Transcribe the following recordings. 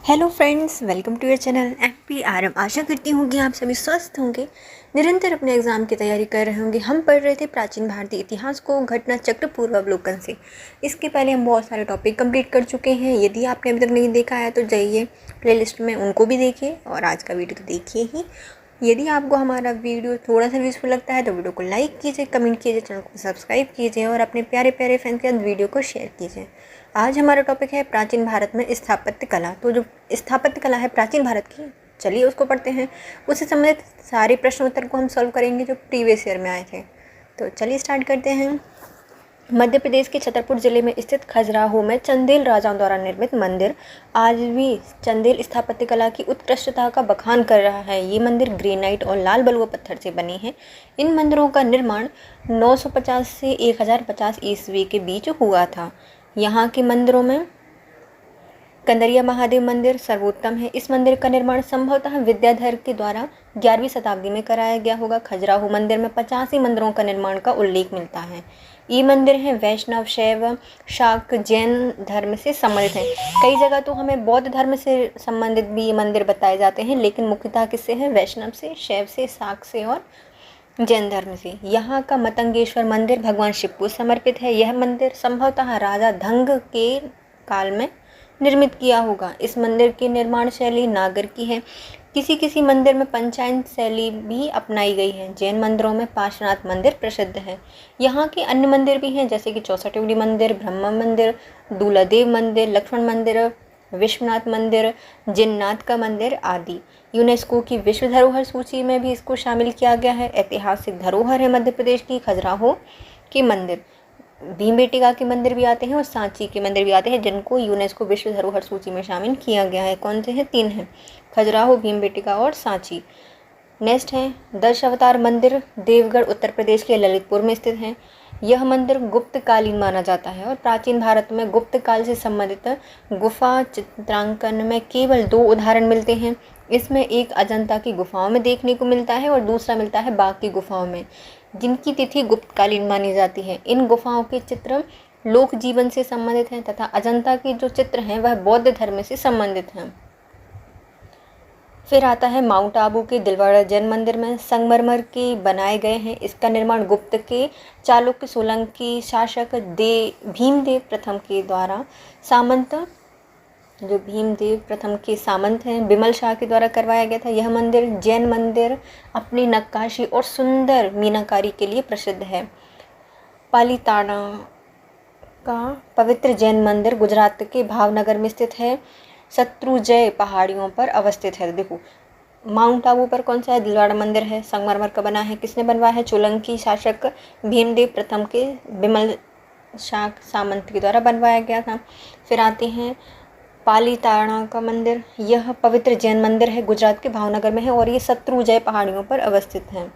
Hello friends, welcome to your channel MPRM। आशा करती हूँ कि आप सभी स्वस्थ होंगे, निरंतर अपने एग्ज़ाम की तैयारी कर रहे होंगे। हम पढ़ रहे थे प्राचीन भारतीय इतिहास को घटना चक्र पूर्वावलोकन से। इसके पहले हम बहुत सारे टॉपिक कंप्लीट कर चुके हैं। यदि आपने अभी तक नहीं देखा है तो जाइए प्लेलिस्ट में उनको भी देखिए और आज का वीडियो तो देखिए ही। यदि आपको हमारा वीडियो थोड़ा सा यूज़फुल लगता है तो वीडियो को लाइक कीजिए, कमेंट कीजिए, चैनल को सब्सक्राइब कीजिए और अपने प्यारे प्यारे फ्रेंड्स के साथ वीडियो को शेयर कीजिए। आज हमारा टॉपिक है प्राचीन भारत में स्थापत्य कला। तो जो स्थापत्य कला है प्राचीन भारत की, चलिए उसको पढ़ते हैं। उससे संबंधित सारे प्रश्न उत्तर को हम सॉल्व करेंगे जो प्रीवियस ईयर में आए थे। तो चलिए स्टार्ट करते हैं। मध्य प्रदेश के छतरपुर जिले में स्थित खजुराहो में चंदेल राजाओं द्वारा निर्मित मंदिर आज भी चंदेल स्थापत्य कला की उत्कृष्टता का बखान कर रहा है। ये मंदिर ग्रेनाइट और लाल बलुआ पत्थर से बने हैं। इन मंदिरों का निर्माण 950 से 1050 ईस्वी के बीच हुआ था। यहाँ के मंदिरों में कंदरिया महादेव मंदिर सर्वोत्तम है। इस मंदिर का निर्माण संभवतः विद्याधर के द्वारा 11वीं शताब्दी में कराया गया होगा। खजुराहो मंदिर में 85 मंदिरों का निर्माण का उल्लेख मिलता है। ये मंदिर हैं वैष्णव, शैव, शाक्त, जैन धर्म से संबंधित हैं। कई जगह तो हमें बौद्ध धर्म से संबंधित भी ये मंदिर बताए जाते हैं, लेकिन मुख्यतः किससे हैं? वैष्णव से, शैव से, शाक्त से और जैन धर्म से। यहाँ का मतंगेश्वर मंदिर भगवान शिव को समर्पित है। यह मंदिर संभवतः राजा धंग के काल में निर्मित किया होगा। इस मंदिर की निर्माण शैली नागर की है। किसी किसी मंदिर में पंचायन शैली भी अपनाई गई है। जैन मंदिरों में पार्श्वनाथ मंदिर प्रसिद्ध है। यहाँ के अन्य मंदिर भी हैं, जैसे कि 64 मंदिर, ब्रह्मा मंदिर, दूलादेव मंदिर, लक्ष्मण मंदिर, विश्वनाथ मंदिर, जिन्नाथ का मंदिर आदि। यूनेस्को की विश्व धरोहर सूची में भी इसको शामिल किया गया है। ऐतिहासिक धरोहर है मध्य प्रदेश की खजुराहो के मंदिर। भीमबेटका के मंदिर भी आते हैं और सांची के मंदिर भी आते हैं, जिनको यूनेस्को विश्व धरोहर सूची में शामिल किया गया है। कौन से हैं? 3 हैं, खजुराहो, भीमबेटका और सांची। नेक्स्ट है दशावतार मंदिर, देवगढ़ उत्तर प्रदेश के ललितपुर में स्थित है। यह मंदिर गुप्त कालीन माना जाता है और प्राचीन भारत में गुप्त काल से संबंधित गुफा चित्रांकन में केवल 2 उदाहरण मिलते हैं। इसमें एक अजंता की गुफाओं में देखने को मिलता है और दूसरा मिलता है बाग की गुफाओं में, जिनकी तिथि गुप्तकालीन मानी जाती है। इन गुफाओं के चित्र लोक जीवन से संबंधित हैं तथा अजंता के जो चित्र हैं वह बौद्ध धर्म से संबंधित हैं। फिर आता है माउंट आबू के दिलवाड़ा जैन मंदिर में संगमरमर के बनाए गए हैं। इसका निर्माण गुप्त के चालुक्य सोलंकी शासक भीमदेव प्रथम के द्वारा भीमदेव प्रथम के सामंत हैं बिमल शाह के द्वारा करवाया गया था। यह मंदिर जैन मंदिर अपनी नक्काशी और सुंदर मीनाकारी के लिए प्रसिद्ध है। पालीताना का पवित्र जैन मंदिर गुजरात के भावनगर में स्थित है। शत्रुंजय पहाड़ियों पर अवस्थित है। देखो, माउंट आबू पर कौन सा है? दिलवाड़ा मंदिर है, संगमरमर का बना है। किसने बनवाया है? सोलंकी शासक भीमदेव प्रथम के बिमल शाह सामंत के द्वारा बनवाया गया था। फिर आते हैं पालीताना का मंदिर। यह पवित्र जैन मंदिर है, गुजरात के भावनगर में है और ये शत्रुंजय पहाड़ियों पर अवस्थित है।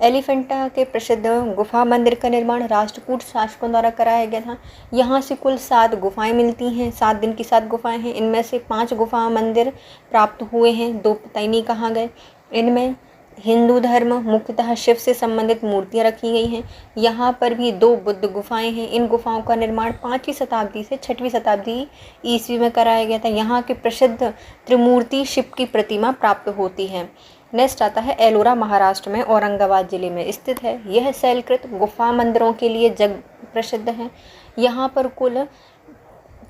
एलिफेंटा के प्रसिद्ध गुफा मंदिर का निर्माण राष्ट्रकूट शासकों द्वारा कराया गया था। यहाँ से कुल 7 गुफाएं मिलती हैं। 7 दिन की 7 गुफाएं हैं। इनमें से 5 गुफा मंदिर प्राप्त हुए हैं, 2 पता नहीं कहाँ गए। इनमें हिंदू धर्म मुख्यतः शिव से संबंधित मूर्तियां रखी गई हैं। यहाँ पर भी 2 बुद्ध गुफाएं हैं। इन गुफाओं का निर्माण 5वीं शताब्दी से 6वीं शताब्दी ईस्वी में कराया गया था। यहाँ के प्रसिद्ध त्रिमूर्ति शिव की प्रतिमा प्राप्त होती है। नेक्स्ट आता है एलोरा, महाराष्ट्र में औरंगाबाद जिले में स्थित है। यह शैलकृत गुफा मंदिरों के लिए जग प्रसिद्ध है। यहाँ पर कुल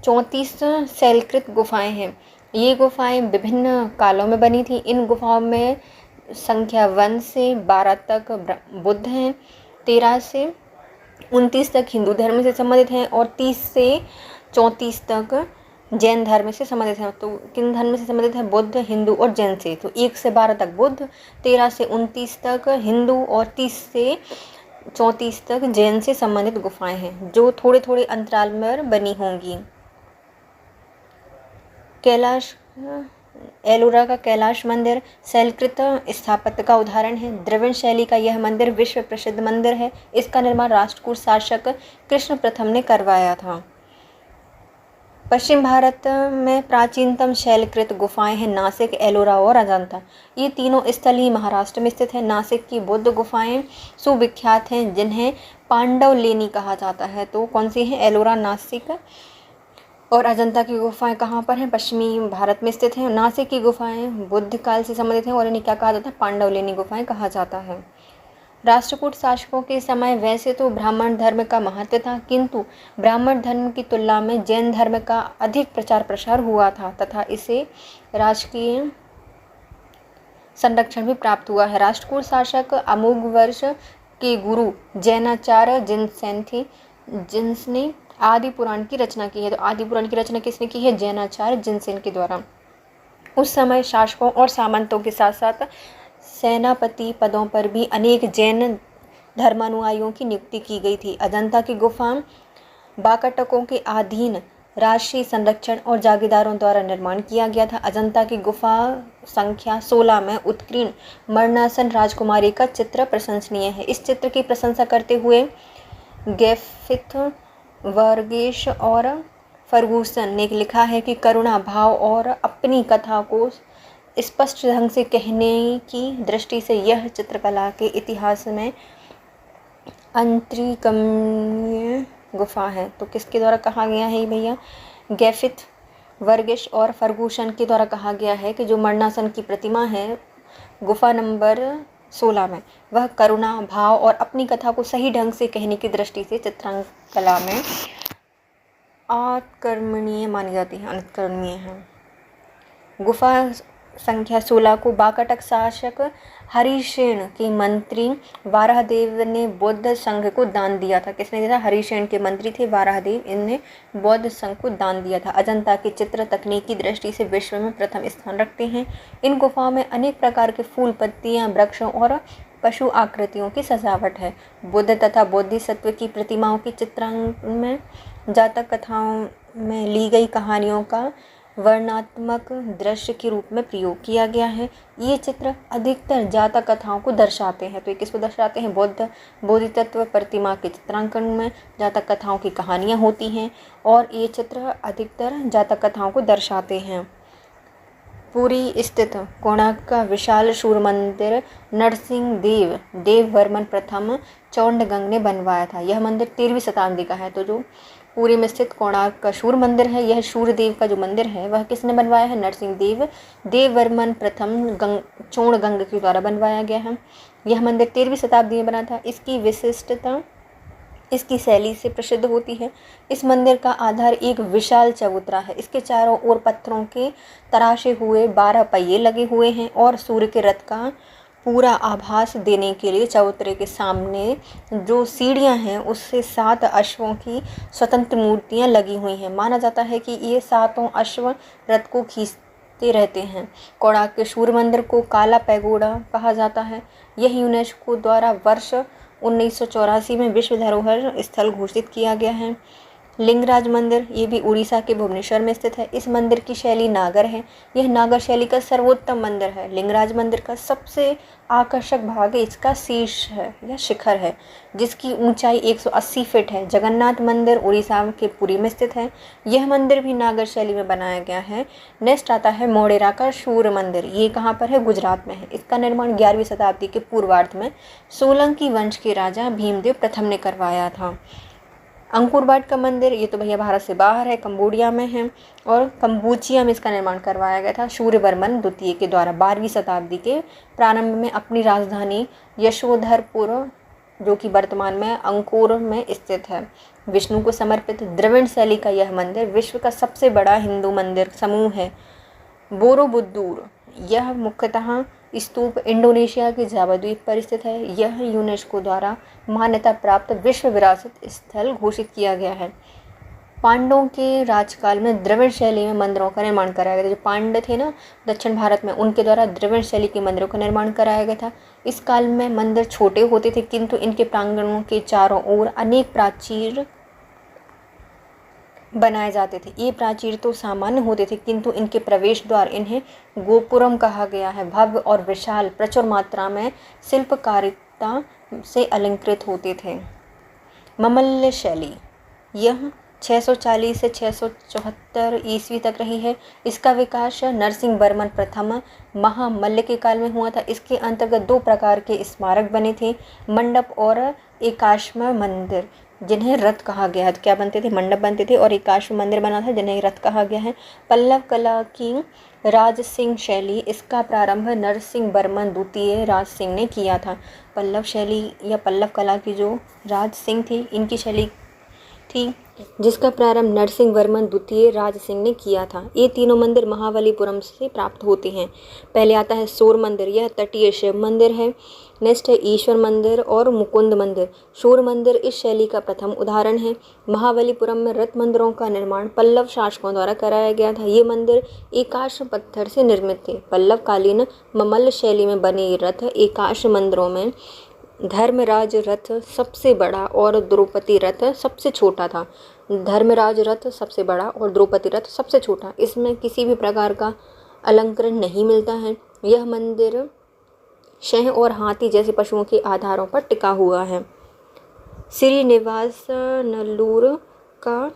34 शैलकृत गुफाएं हैं। ये गुफाएं विभिन्न कालों में बनी थी। इन गुफाओं में संख्या 1 से 12 तक बुद्ध हैं, 13 से 29 तक हिंदू धर्म से संबंधित हैं और 30 से 34 तक जैन धर्म से संबंधित हैं। तो किन धर्म से संबंधित है? बुद्ध, हिंदू और जैन से। तो 1 से 12 तक बुद्ध, 13 से 29 तक हिंदू और 30 से 34 तक जैन से संबंधित गुफाएं हैं, जो थोड़े थोड़े अंतराल में बनी होंगी। कैलाश, एलोरा का कैलाश मंदिर शैलकृत स्थापत्य का उदाहरण है। द्रविड़ शैली का यह मंदिर विश्व प्रसिद्ध मंदिर है। इसका निर्माण राष्ट्रकूट शासक कृष्ण प्रथम ने करवाया था। पश्चिम भारत में प्राचीनतम शैलकृत गुफाएं हैं नासिक, एलोरा और अजंता। ये तीनों स्थल ही महाराष्ट्र में स्थित है। नासिक की बुद्ध गुफाएं सुविख्यात हैं, जिन्हें पांडव लेनी कहा जाता है। तो कौन सी हैं? एलोरा, नासिक और अजंता की गुफाएं कहाँ पर हैं? पश्चिमी भारत में स्थित हैं। नासिक की गुफाएं बुद्ध काल से संबंधित हैं और इन्हें क्या कहा जाता है? पांडवलिनी गुफाएं कहा जाता है। राष्ट्रकूट शासकों के समय वैसे तो ब्राह्मण धर्म का महत्व था, किंतु ब्राह्मण धर्म की तुलना में जैन धर्म का अधिक प्रचार प्रसार हुआ था तथा इसे राजकीय संरक्षण भी प्राप्त हुआ है। राष्ट्रकूट शासक अमोघ वर्ष के गुरु जैनाचार्य जिनसेन थे, जिसने आदि पुराण की रचना की है। तो आदि पुराण की रचना किसने की है? जैनाचार्य जिनसेन के द्वारा। उस समय शासकों और सामंतों के साथ साथ सेनापति पदों पर भी अनेक जैन धर्मानुयायियों की नियुक्ति की गई थी। अजंता की गुफा बाकटकों के अधीन राष्ट्रीय संरक्षण और जागीरदारों द्वारा निर्माण किया गया था। अजंता की गुफा संख्या 16 में उत्कीर्ण मरणासन राजकुमारी का चित्र प्रशंसनीय है। इस चित्र की प्रशंसा करते हुए गेफिथ, वर्गेश और फर्गूसन ने लिखा है कि करुणा भाव और अपनी कथा को स्पष्ट ढंग से कहने की दृष्टि से यह चित्रकला के इतिहास में अतुलनीय गुफा है। तो किसके द्वारा कहा गया है भैया? गेफिथ, वर्गेश और फर्गूसन के द्वारा कहा गया है कि जो मरणासन की प्रतिमा है गुफा नंबर 16 में, वह करुणा भाव और अपनी कथा को सही ढंग से कहने की दृष्टि से चित्रकला में अकर्मणीय मानी जाती है, अनुकरणीय है। गुफा संख्या 16 को बाकटक शासक हरिसेन के मंत्री वाराहदेव ने बौद्ध संघ को दान दिया था। किसने दिया था? हरिसेन के मंत्री थे वाराहदेव, इनने बौद्ध संघ को दान दिया था। अजंता के चित्र तकनीकी दृष्टि से विश्व में प्रथम स्थान रखते हैं। इन गुफाओं में अनेक प्रकार के फूल, पत्तियां, वृक्षों और पशु आकृतियों की सजावट है। बुद्ध तथा बोधिसत्व की प्रतिमाओं के चित्रांकन में जातक कथाओं में ली गई कहानियों का वर्णनात्मक दृश्य के रूप में प्रयोग किया गया है। ये चित्र अधिकतर जातक कथाओं को दर्शाते हैं। तो ये किसको दर्शाते हैं? बोधितत्व प्रतिमा के चित्रांकन में जातक कथाओं की कहानियाँ होती हैं और ये चित्र अधिकतर जातक कथाओं को दर्शाते हैं। पुरी स्थित कोणार्क का विशाल सूर्य मंदिर नरसिंह देव वर्मन प्रथम चौंडगंग ने बनवाया था। यह मंदिर 13वीं शताब्दी का है। तो जो पुरी में स्थित कोणार्क का सूर्य मंदिर है, यह सूर्य देव का जो मंदिर है वह किसने बनवाया है? नरसिंह देव वर्मन प्रथम चौंडगंग के द्वारा बनवाया गया है। यह मंदिर 13वीं शताब्दी में बना था। इसकी विशिष्टता इसकी शैली से प्रसिद्ध होती है। इस मंदिर का आधार एक विशाल चबूतरा है। इसके चारों ओर पत्थरों के तराशे हुए 12 पहिए लगे हुए हैं और सूर्य के रथ का पूरा आभास देने के लिए चबूतरे के सामने जो सीढ़ियां हैं उससे 7 अश्वों की स्वतंत्र मूर्तियां लगी हुई हैं। माना जाता है कि ये 7 अश्व रथ को खींचते रहते हैं। कोणार्क के सूर्य मंदिर को काला पैगोडा कहा जाता है। यह यूनेस्को द्वारा वर्ष 1984 में विश्व धरोहर स्थल घोषित किया गया है। लिंगराज मंदिर, ये भी उड़ीसा के भुवनेश्वर में स्थित है। इस मंदिर की शैली नागर है। यह नागर शैली का सर्वोत्तम मंदिर है। लिंगराज मंदिर का सबसे आकर्षक भाग इसका शीर्ष है या शिखर है, जिसकी ऊंचाई 180 फीट है। जगन्नाथ मंदिर उड़ीसा के पुरी में स्थित है। यह मंदिर भी नागर शैली में बनाया गया है। नेक्स्ट आता है मोढेरा का सूर्य मंदिर। ये कहाँ पर है? गुजरात में है। इसका निर्माण 11वीं शताब्दी के पूर्वार्ध में सोलंकी वंश के राजा भीमदेव प्रथम ने करवाया था। अंकुरवाट का मंदिर, ये तो भैया भारत से बाहर है, कंबोडिया में है और कंबोचिया में इसका निर्माण करवाया गया था सूर्यवर्मन द्वितीय के द्वारा 12वीं शताब्दी के प्रारंभ में अपनी राजधानी यशोधरपुर, जो कि वर्तमान में अंकोर में स्थित है। विष्णु को समर्पित द्रविड़ शैली का यह मंदिर विश्व का सबसे बड़ा हिंदू मंदिर समूह है। बोरोबुदुर, यह मुख्यतः स्तूप इंडोनेशिया के जावा द्वीप पर स्थित है। यह यूनेस्को द्वारा मान्यता प्राप्त विश्व विरासत स्थल घोषित किया गया है। पांडवों के राजकाल में द्रविड़ शैली में मंदिरों का निर्माण कराया गया था। जो पांड्य थे ना दक्षिण भारत में, उनके द्वारा द्रविड़ शैली के मंदिरों का निर्माण कराया गया था। इस काल में मंदिर छोटे होते थे, किंतु इनके प्रांगणों के चारों ओर अनेक प्राचीर बनाए जाते थे। ये प्राचीर तो सामान्य होते थे, किंतु इनके प्रवेश द्वार, इन्हें गोपुरम कहा गया है, भव्य और विशाल प्रचुर मात्रा में शिल्पकारिता से अलंकृत होते थे। ममल्य शैली, यह 640 से 674 ईस्वी तक रही है। इसका विकास नरसिंह वर्मन प्रथम महामल्ल के काल में हुआ था। इसके अंतर्गत 2 प्रकार के स्मारक बने थे, मंडप और एकाश्म मंदिर। जिन्हें रथ कहा गया है। तो क्या बनते थे, मंडप बनते थे और एकाश्म मंदिर बना था जिन्हें रथ कहा गया है। पल्लव कला की राज सिंह शैली, इसका प्रारंभ नरसिंह वर्मन द्वितीय राज सिंह ने किया था। पल्लव शैली या पल्लव कला की जो राज सिंह थी, इनकी शैली थी जिसका प्रारंभ नरसिंह वर्मन द्वितीय राज सिंह ने किया था। ये तीनों मंदिर महाबलीपुरम से प्राप्त होते हैं। पहले आता है सूर्य मंदिर, यह तटीय शिव मंदिर है। नेक्स्ट है ईश्वर मंदिर और मुकुंद मंदिर। सूर्य मंदिर इस शैली का प्रथम उदाहरण है। महाबलीपुरम में रथ मंदिरों का निर्माण पल्लव शासकों द्वारा कराया गया था। ये मंदिर एकाश्म पत्थर से निर्मित थे। पल्लव कालीन ममल्ल शैली में बने ये रथ एकाश्म मंदिरों में धर्मराज रथ सबसे बड़ा और द्रौपदी रथ सबसे छोटा था। धर्मराज रथ सबसे बड़ा और द्रौपदी रथ सबसे छोटा। इसमें किसी भी प्रकार का अलंकरण नहीं मिलता है। यह मंदिर शह और हाथी जैसे पशुओं के आधारों पर टिका हुआ है। श्रीनिवास नल्लूर का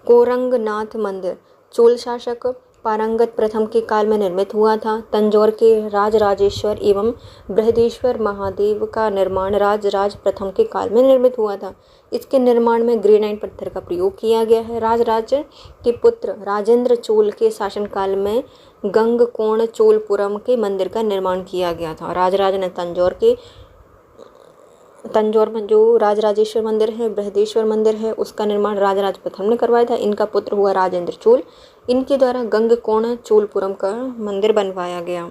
कोरंगनाथ मंदिर चोल शासक पारंगत प्रथम के काल में निर्मित हुआ था। तंजौर के राजराजेश्वर एवं बृहदेश्वर महादेव का निर्माण राजराज प्रथम के काल में निर्मित हुआ था। इसके निर्माण में ग्रेनाइट पत्थर का प्रयोग किया गया है। राजराज के पुत्र राजेंद्र चोल के शासनकाल में गंगकोण चोलपुरम के मंदिर का निर्माण किया गया था। राजराज ने तंजौर में जो राजराजेश्वर मंदिर है, बृहदेश्वर मंदिर है, उसका निर्माण राजराज प्रथम ने करवाया था। इनका पुत्र हुआ राजेंद्र चोल। इनके द्वारा गंगकोण चोलपुरम का मंदिर बनवाया गया।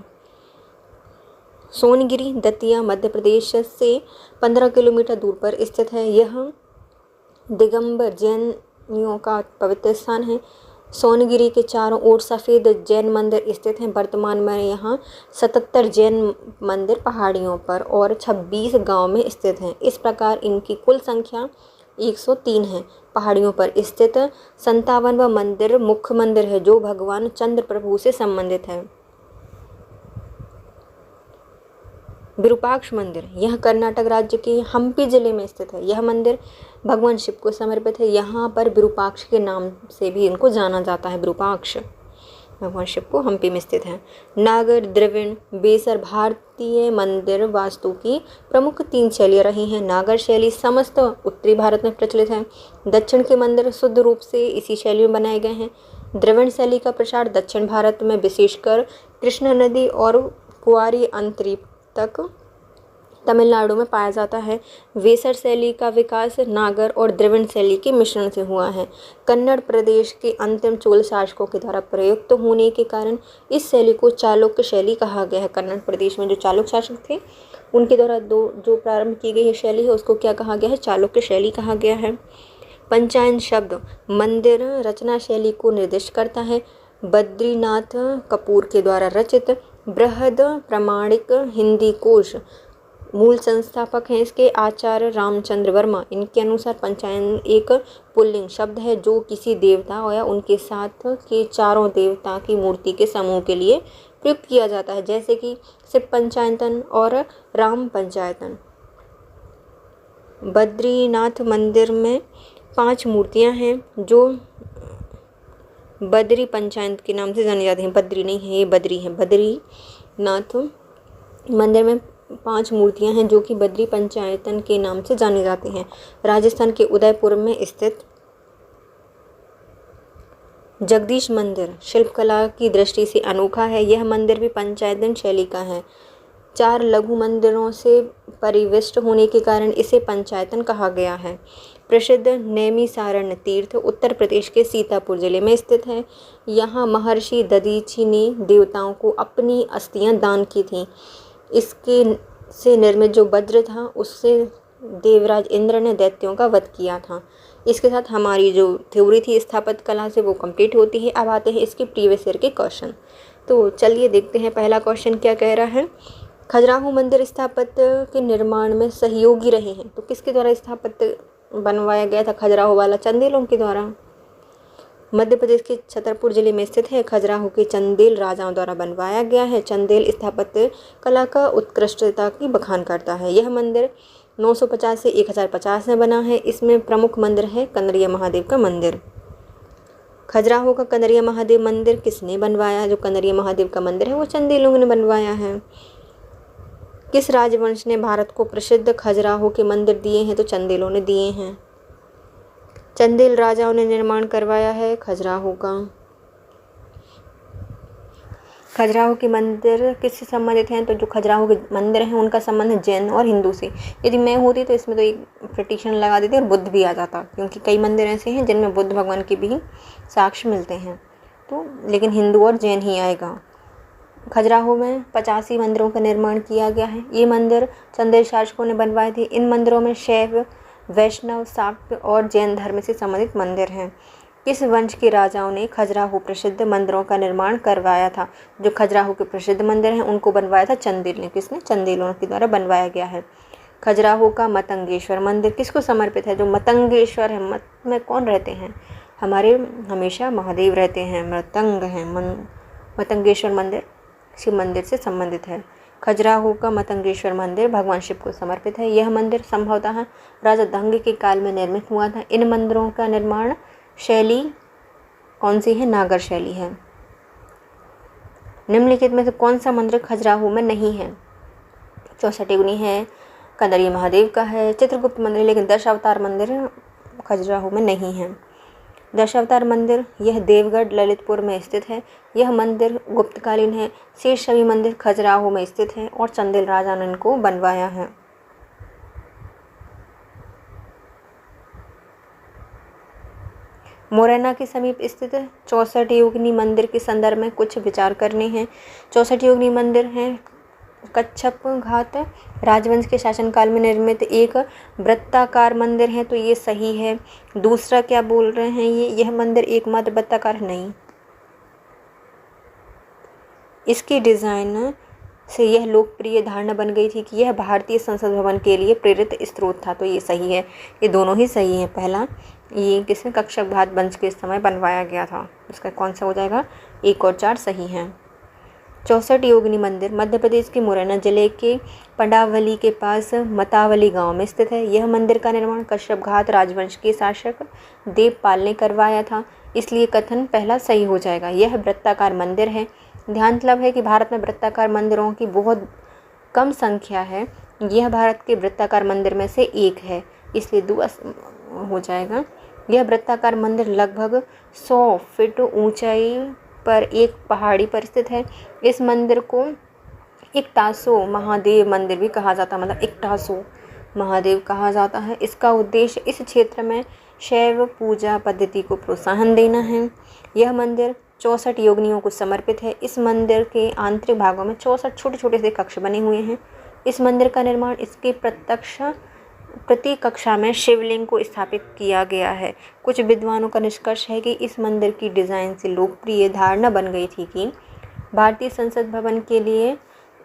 सोनगिरी दतिया मध्य प्रदेश से 15 किलोमीटर दूर पर स्थित है। यह दिगंबर जैनियों का पवित्र स्थान है। सोनगिरी के चारों ओर सफ़ेद जैन मंदिर स्थित हैं। वर्तमान में यहाँ 77 जैन मंदिर पहाड़ियों पर और 26 गांव में स्थित हैं। इस प्रकार इनकी कुल संख्या 103 है। पहाड़ियों पर स्थित 57वां मंदिर मुख्य मंदिर है जो भगवान चंद्र प्रभु से संबंधित है। विरूपाक्ष मंदिर, यह कर्नाटक राज्य के हम्पी जिले में स्थित है। यह मंदिर भगवान शिव को समर्पित है। यहाँ पर विरूपाक्ष के नाम से भी इनको जाना जाता है। विरूपाक्ष भगवान शिव को हम्पी में स्थित है। नागर, द्रविड़, बेसर भारतीय मंदिर वास्तु की प्रमुख 3 शैलियाँ रही हैं। नागर शैली समस्त उत्तरी भारत में प्रचलित है। दक्षिण के मंदिर शुद्ध रूप से इसी शैली में बनाए गए हैं। द्रविड़ शैली का प्रसार दक्षिण भारत में विशेषकर कृष्णा नदी और कुआरी अंतरीप तक तमिलनाडु में पाया जाता है। वेसर शैली का विकास नागर और द्रविड़ शैली के मिश्रण से हुआ है। कन्नड़ प्रदेश के अंतिम चोल शासकों के द्वारा प्रयुक्त होने के कारण इस शैली को चालुक्य शैली कहा गया है। कन्नड़ प्रदेश में जो चालुक्य शासक थे उनके द्वारा जो प्रारंभ की गई शैली है उसको क्या कहा गया है, चालुक्य शैली कहा गया है। पंचायन शब्द मंदिर रचना शैली को निर्दिष्ट करता है। बद्रीनाथ कपूर के द्वारा रचित बृहद प्रामाणिक हिंदी कोश मूल संस्थापक हैं। इसके आचार्य रामचंद्र वर्मा। इनके अनुसार पंचायन एक पुल्लिंग शब्द है जो किसी देवता या उनके साथ के चारों देवता की मूर्ति के समूह के लिए प्रयुक्त किया जाता है, जैसे कि शिव पंचायतन और राम पंचायतन। बद्रीनाथ मंदिर में 5 मूर्तियां हैं जो बद्री पंचायत के नाम से जानी जाती हैं। बद्री नहीं है, ये बद्री है। बद्रीनाथ मंदिर में 5 मूर्तियां हैं जो कि बद्री पंचायतन के नाम से जानी जाती हैं। राजस्थान के उदयपुर में स्थित जगदीश मंदिर शिल्पकला की दृष्टि से अनोखा है। यह मंदिर भी पंचायतन शैली का है। 4 लघु मंदिरों से परिविष्ट होने के कारण इसे पंचायतन कहा गया है। प्रसिद्ध नैमिषारण्य तीर्थ उत्तर प्रदेश के सीतापुर जिले में स्थित है। यहाँ महर्षि दधीची ने देवताओं को अपनी अस्थियां दान की थीं। इसके से निर्मित जो वज्र था उससे देवराज इंद्र ने दैत्यों का वध किया था। इसके साथ हमारी जो थ्योरी थी स्थापत्य कला से वो कंप्लीट होती है। अब आते हैं इसके प्रीवियस ईयर के क्वेश्चन। तो चलिए देखते हैं पहला क्वेश्चन क्या कह रहा है। खजुराहो मंदिर स्थापत्य के निर्माण में सहयोगी रहे हैं। तो किसके द्वारा स्थापत्य बनवाया गया था खजुराहो वाला? चंदेलों के द्वारा। मध्य प्रदेश के छतरपुर जिले में स्थित है। खजुराहो के चंदेल राजाओं द्वारा बनवाया गया है। चंदेल स्थापत्य कला का उत्कृष्टता की बखान करता है। यह मंदिर 950 से 1050 में बना है। इसमें प्रमुख मंदिर है कनरिया महादेव का मंदिर। खजुराहो का कनरिया महादेव मंदिर किसने बनवाया? जो कनरिया महादेव का मंदिर है वो चंदेलों ने बनवाया है। किस राजवंश ने भारत को प्रसिद्ध खजुराहो के मंदिर दिए हैं? तो चंदेलों ने दिए हैं। चंदेल राजाओं ने निर्माण करवाया है खजुराहो का। खजुराहो के मंदिर किससे संबंधित हैं? तो जो खजुराहो के मंदिर हैं उनका संबंध है जैन और हिंदू से। यदि मैं होती तो इसमें तो एक पिटीशन लगा देती और बुद्ध भी आ जाता, क्योंकि कई मंदिर ऐसे हैं जिनमें बुद्ध भगवान के भी साक्ष्य मिलते हैं, तो लेकिन हिंदू और जैन ही आएगा। खजुराहो में 85 मंदिरों का निर्माण किया गया है। ये मंदिर चंदेल शासकों ने बनवाए थे। इन मंदिरों में शैव, वैष्णव, शाक्त और जैन धर्म से संबंधित मंदिर हैं। किस वंश के राजाओं ने खजुराहो प्रसिद्ध मंदिरों का निर्माण करवाया था? जो खजुराहो के प्रसिद्ध मंदिर हैं उनको बनवाया था चंदेल ने। किसने? चंदेलों के द्वारा बनवाया गया है। खजुराहो का मतंगेश्वर मंदिर किसको समर्पित है? जो मतंगेश्वर है, मत में कौन रहते हैं? हमारे हमेशा महादेव रहते हैं, मतंग हैं। मतंगेश्वर मंदिर शिव मंदिर से संबंधित है। खजुराहो का मतंगेश्वर मंदिर भगवान शिव को समर्पित है। यह मंदिर संभवतः राजा दंग के काल में निर्मित हुआ था। इन मंदिरों का निर्माण शैली कौन सी है? नागर शैली है। निम्नलिखित में से कौन सा मंदिर खजुराहो में नहीं है? 64 योगिनी है, कंदरिया महादेव का है, चित्रगुप्त मंदिर, लेकिन दशावतार मंदिर खजुराहो में नहीं है। दशावतार मंदिर यह देवगढ़ ललितपुर में स्थित है। यह मंदिर गुप्तकालीन है। शेष सभी मंदिर खजुराहो में स्थित हैं और चंदेल राजा ने इनको बनवाया है। मुरैना के समीप स्थित 64 योगिनी मंदिर के संदर्भ में कुछ विचार करने हैं। 64 योगिनी मंदिर हैं कच्छप घाट राजवंश के शासनकाल में निर्मित एक वृत्ताकार मंदिर है, तो ये सही है। दूसरा क्या बोल रहे हैं? यह मंदिर एकमात्र वृत्ताकार नहीं, इसकी डिज़ाइन से यह लोकप्रिय धारणा बन गई थी कि यह भारतीय संसद भवन के लिए प्रेरित स्रोत था, तो ये सही है। ये दोनों ही सही हैं। पहला ये किसने? कच्छप घाट वंश के समय बनवाया गया था। इसका कौन सा हो जाएगा? 1 और 4 सही हैं। 64 योगिनी मंदिर मध्य प्रदेश के मुरैना जिले के पंडावली के पास मतावली गांव में स्थित है। यह मंदिर का निर्माण कच्छप घाट राजवंश के शासक देवपाल ने करवाया था, इसलिए कथन पहला सही हो जाएगा। यह वृत्ताकार मंदिर है। ध्यान तलब है कि भारत में वृत्ताकार मंदिरों की बहुत कम संख्या है। यह भारत के वृत्ताकार मंदिर में से एक है, इसलिए 2 हो जाएगा। यह वृत्ताकार मंदिर लगभग 100 फीट ऊंचाई पर एक पहाड़ी पर स्थित है। इस मंदिर को इक्टासो महादेव मंदिर भी कहा जाता है, मतलब इक्टासो महादेव कहा जाता है। इसका उद्देश्य इस क्षेत्र में शैव पूजा पद्धति को प्रोत्साहन देना है। यह मंदिर 64 योगिनियों को समर्पित है। इस मंदिर के आंतरिक भागों में 64 छोटे छोटे से कक्ष बने हुए हैं। इस मंदिर का निर्माण इसके प्रति कक्षा में शिवलिंग को स्थापित किया गया है। कुछ विद्वानों का निष्कर्ष है कि इस मंदिर की डिज़ाइन से लोकप्रिय धारणा बन गई थी कि भारतीय संसद भवन के लिए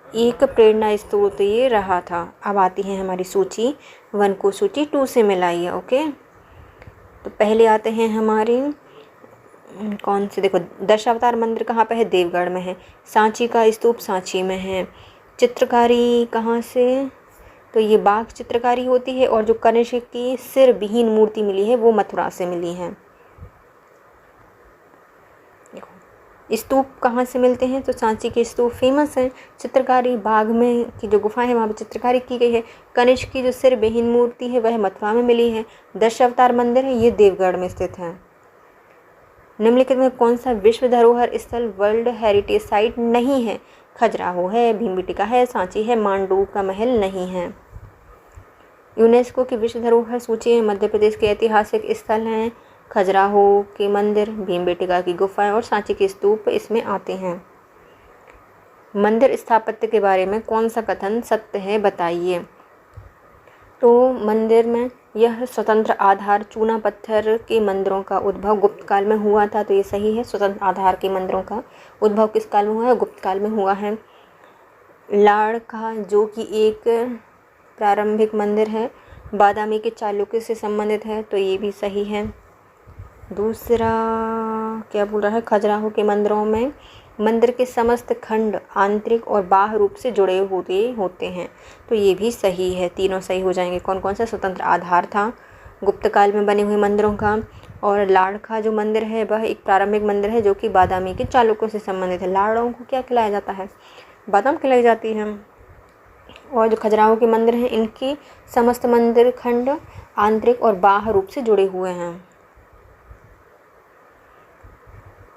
एक प्रेरणा स्रोत ये रहा था। अब आती है हमारी सूची 1 को सूची 2 से मिलाइए। ओके, तो पहले आते हैं हमारी कौन से? देखो, दशावतार मंदिर कहाँ पे है? देवगढ़ में है। सांची का स्तूप सांची में है। चित्रकारी कहाँ से? तो ये बाघ चित्रकारी होती है। और जो कनिष्क की सिर विहीन मूर्ति मिली है वो मथुरा से मिली है। देखो, स्तूप कहाँ से मिलते हैं? तो सांची के स्तूप फेमस हैं। चित्रकारी बाघ में की जो गुफा है वहाँ पर चित्रकारी की गई है। कनिष्क की जो सिर विहीन मूर्ति है वह मथुरा में मिली है। दशावतार मंदिर है ये देवगढ़ में स्थित है। निम्नलिखित में कौन सा विश्व धरोहर स्थल वर्ल्ड हेरिटेज साइट नहीं है? खजुराहो है, भीमबेटका है, सांची है, मांडू का महल नहीं है। यूनेस्को की विश्व धरोहर सूची में मध्य प्रदेश के ऐतिहासिक स्थल हैं खजुराहो के मंदिर, भीमबेटका की गुफाएं और सांची के स्तूप इसमें आते हैं। मंदिर स्थापत्य के बारे में कौन सा कथन सत्य है बताइए? तो मंदिर में यह स्वतंत्र आधार चूना पत्थर के मंदिरों का उद्भव गुप्त काल में हुआ था, तो ये सही है। स्वतंत्र आधार के मंदिरों का उद्भव किस काल में हुआ है? गुप्त काल में हुआ है। लाड़का जो कि एक प्रारंभिक मंदिर है, बादामी के चालुक्य से संबंधित है, तो ये भी सही है। दूसरा क्या बोल रहा है? खजुराहो के मंदिरों में मंदिर के समस्त खंड आंतरिक और बाह्य रूप से जुड़े होते हैं, तो ये भी सही है। तीनों सही हो जाएंगे। कौन कौन सा? स्वतंत्र आधार था गुप्त काल में बने हुए मंदिरों का, और लाड़का जो मंदिर है वह एक प्रारंभिक मंदिर है जो कि बादामी के चालुक्यों से संबंधित है। लाड़ों को क्या खिलाया जाता है? बादाम खिलाई जाती है। और जो खजुराहो के मंदिर हैं इनकी समस्त मंदिर खंड आंतरिक और बाह्य रूप से जुड़े हुए हैं।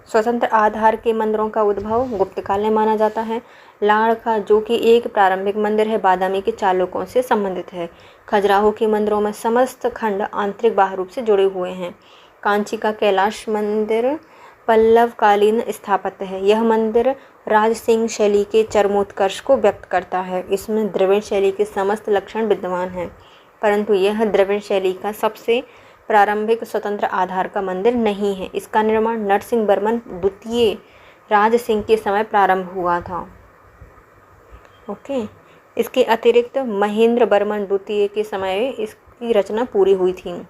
स्वतंत्र आधार के मंदिरों का उद्भव गुप्त काल में माना जाता है। लाड़का, जो कि एक प्रारंभिक मंदिर है, बादामी के चालुक्यों से संबंधित है। खजुराहो के मंदिरों में समस्त खंड आंतरिक बाह्य रूप से जुड़े हुए हैं। कांची का कैलाश मंदिर पल्लवकालीन स्थापत्य है। यह मंदिर राजसिंह शैली के चरमोत्कर्ष को व्यक्त करता है। इसमें द्रविड़ शैली के समस्त लक्षण विद्यमान हैं, परंतु यह द्रविड़ शैली का सबसे प्रारंभिक स्वतंत्र आधार का मंदिर नहीं है। इसका निर्माण नरसिंह वर्मन द्वितीय राजसिंह के समय प्रारंभ हुआ था। ओके, इसके अतिरिक्त महेंद्र वर्मन द्वितीय के समय इसकी रचना पूरी हुई थी।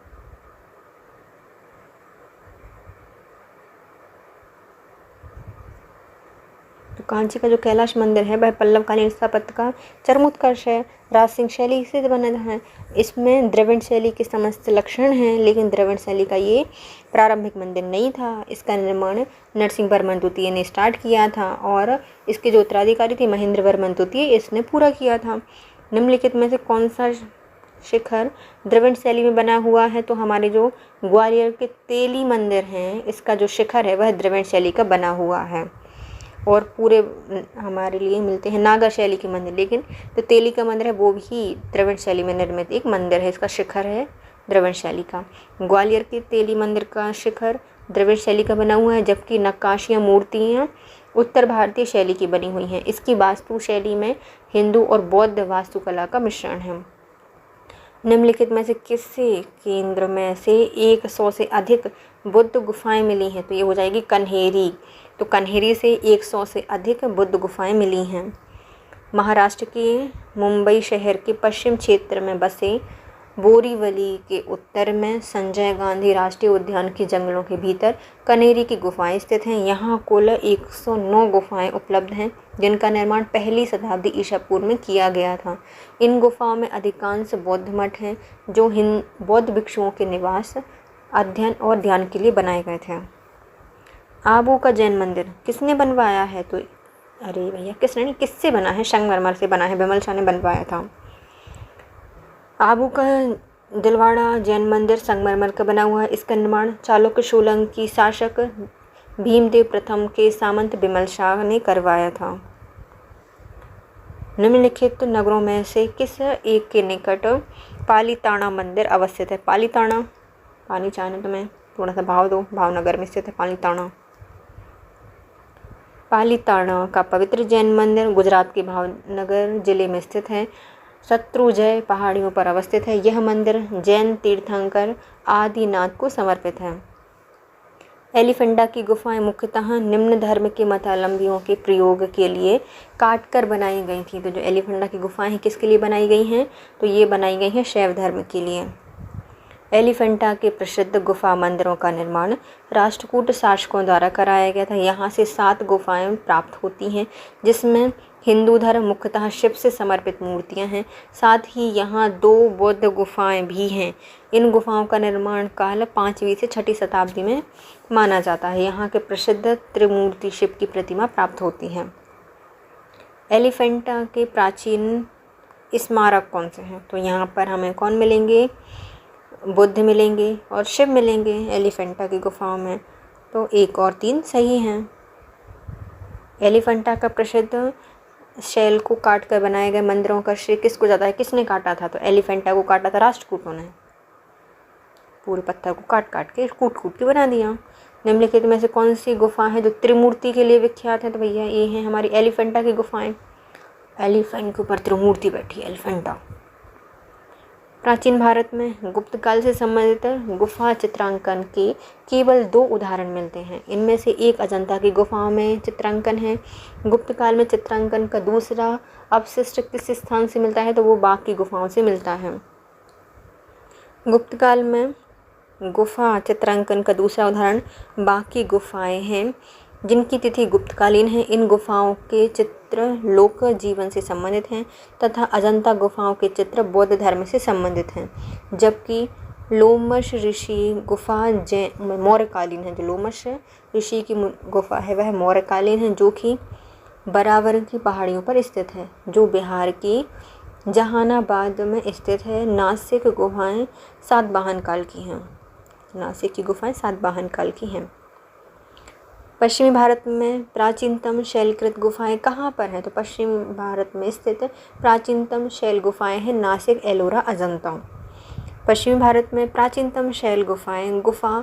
तो कांची का जो कैलाश मंदिर है वह पल्लवकालीन स्थापत्य का चरमोत्कर्ष है, राजसिंह शैली से बना है। इसमें द्रविड़ शैली के समस्त लक्षण हैं, लेकिन द्रविड़ शैली का ये प्रारंभिक मंदिर नहीं था। इसका निर्माण नरसिंह वर्मन द्वितीय ने स्टार्ट किया था और इसके जो उत्तराधिकारी थे महेंद्र वर्मन द्वितीय, इसने पूरा किया था। निम्नलिखित में से कौन सा शिखर द्रविड़ शैली में बना हुआ है? तो हमारे जो ग्वालियर के तेली मंदिर हैं, इसका जो शिखर है वह द्रविड़ शैली का बना हुआ है। और पूरे हमारे लिए मिलते हैं नागर शैली के मंदिर, लेकिन जो तेली का मंदिर है वो भी द्रविड़ शैली में निर्मित एक मंदिर है। इसका शिखर है द्रविड़ शैली का। ग्वालियर के तेली मंदिर का शिखर द्रविड़ शैली का बना हुआ है, जबकि नक्काशियाँ मूर्तियाँ उत्तर भारतीय शैली की बनी हुई हैं। इसकी वास्तु शैली में हिंदू और बौद्ध वास्तुकला का मिश्रण है। निम्नलिखित में से किसी केंद्र में से 100 से अधिक बुद्ध गुफाएं मिली हैं? तो ये हो जाएगी कन्हेरी। तो कन्हेरी से 100 से अधिक बुद्ध गुफाएं मिली हैं। महाराष्ट्र के मुंबई शहर के पश्चिम क्षेत्र में बसे बोरीवली के उत्तर में संजय गांधी राष्ट्रीय उद्यान के जंगलों के भीतर कन्हेरी की गुफाएं स्थित हैं। यहाँ कुल 109 गुफाएं उपलब्ध हैं, जिनका निर्माण पहली शताब्दी ईसा पूर्व में किया गया था। इन गुफाओं में अधिकांश बौद्ध मठ हैं, जो बौद्ध भिक्षुओं के निवास, अध्ययन और ध्यान के लिए बनाए गए थे। आबू का जैन मंदिर किसने बनवाया है? तो अरे भैया किसने नहीं, किससे बना है? संगमरमर से बना है, बिमल शाह ने बनवाया था। आबू का दिलवाड़ा जैन मंदिर संगमरमर का बना हुआ है। इसका निर्माण चालुक्य सोलंकी शासक भीमदेव प्रथम के सामंत बिमल शाह ने करवाया था। निम्नलिखित नगरों में से किस एक के निकट पालीताना मंदिर अवस्थित है? पालीताना, पानी चाहने तो मैं थोड़ा सा भाव दो, भावनगर में स्थित है पालीताना। पालीताना का पवित्र जैन मंदिर गुजरात के भावनगर जिले में स्थित है। शत्रुंजय पहाड़ियों पर अवस्थित है। यह मंदिर जैन तीर्थंकर आदिनाथ को समर्पित है। एलिफेंटा की गुफाएं मुख्यतः निम्न धर्म के मतावलंबियों के प्रयोग के लिए काटकर बनाई गई थी। तो जो एलिफेंटा की गुफाएं हैं किसके लिए बनाई गई हैं? तो ये बनाई गई हैं शैव धर्म के लिए। एलिफेंटा के प्रसिद्ध गुफा मंदिरों का निर्माण राष्ट्रकूट शासकों द्वारा कराया गया था। यहाँ से 7 गुफाएं प्राप्त होती हैं, जिसमें हिंदू धर्म मुख्यतः शिव से समर्पित मूर्तियां हैं। साथ ही यहाँ 2 बौद्ध गुफाएं भी हैं। इन गुफाओं का निर्माण काल 5वीं से 6ठी शताब्दी में माना जाता है। यहाँ के प्रसिद्ध त्रिमूर्ति शिव की प्रतिमा प्राप्त होती है। एलिफेंटा के प्राचीन स्मारक कौन से हैं? तो यहाँ पर हमें कौन मिलेंगे? बुद्ध मिलेंगे और शिव मिलेंगे एलिफेंटा की गुफाओं में। तो 1 और 3 सही हैं। एलिफेंटा का प्रसिद्ध शैल को काट कर बनाए गए मंदिरों का श्रेय किसको जाता है? किसने काटा था? तो एलिफेंटा को काटा था राष्ट्रकूटों ने। पूरे पत्थर को काट काट के कूट कूट के बना दिया। निम्नलिखित में से कौन सी गुफा है जो त्रिमूर्ति के लिए विख्यात है? तो भैया ये हैं हमारी एलिफेंटा की गुफाएं। एलिफेंट के ऊपर त्रिमूर्ति बैठी है एलिफेंटा। प्राचीन भारत में गुप्त काल से संबंधित गुफा चित्रांकन के केवल 2 उदाहरण मिलते हैं। इनमें से एक अजंता की गुफाओं में चित्रांकन है। गुप्त काल में चित्रांकन का दूसरा अवशिष्ट किस स्थान से मिलता है? तो वो बाघ की गुफाओं से मिलता है। गुप्त काल में गुफा चित्रांकन का दूसरा उदाहरण बाघ की गुफाएं हैं, जिनकी तिथि गुप्तकालीन है। इन गुफाओं के चित्र लोक जीवन से संबंधित हैं तथा अजंता गुफाओं के चित्र बौद्ध धर्म से संबंधित हैं, जबकि लोमश ऋषि गुफा मौर्यकालीन है। जो लोमश ऋषि की गुफा है वह मौर्यकालीन है, जो कि बराबर की पहाड़ियों पर स्थित है, जो बिहार की जहानाबाद में स्थित है। नासिक गुफाएं सातवाहन काल की हैं। नासिक की गुफाएं सातवाहन काल की हैं। पश्चिमी भारत में प्राचीनतम शैलकृत गुफाएं कहाँ पर हैं? तो पश्चिमी भारत में स्थित प्राचीनतम शैल गुफाएं हैं नासिक, एलोरा, अजंता। पश्चिमी भारत में प्राचीनतम शैल गुफा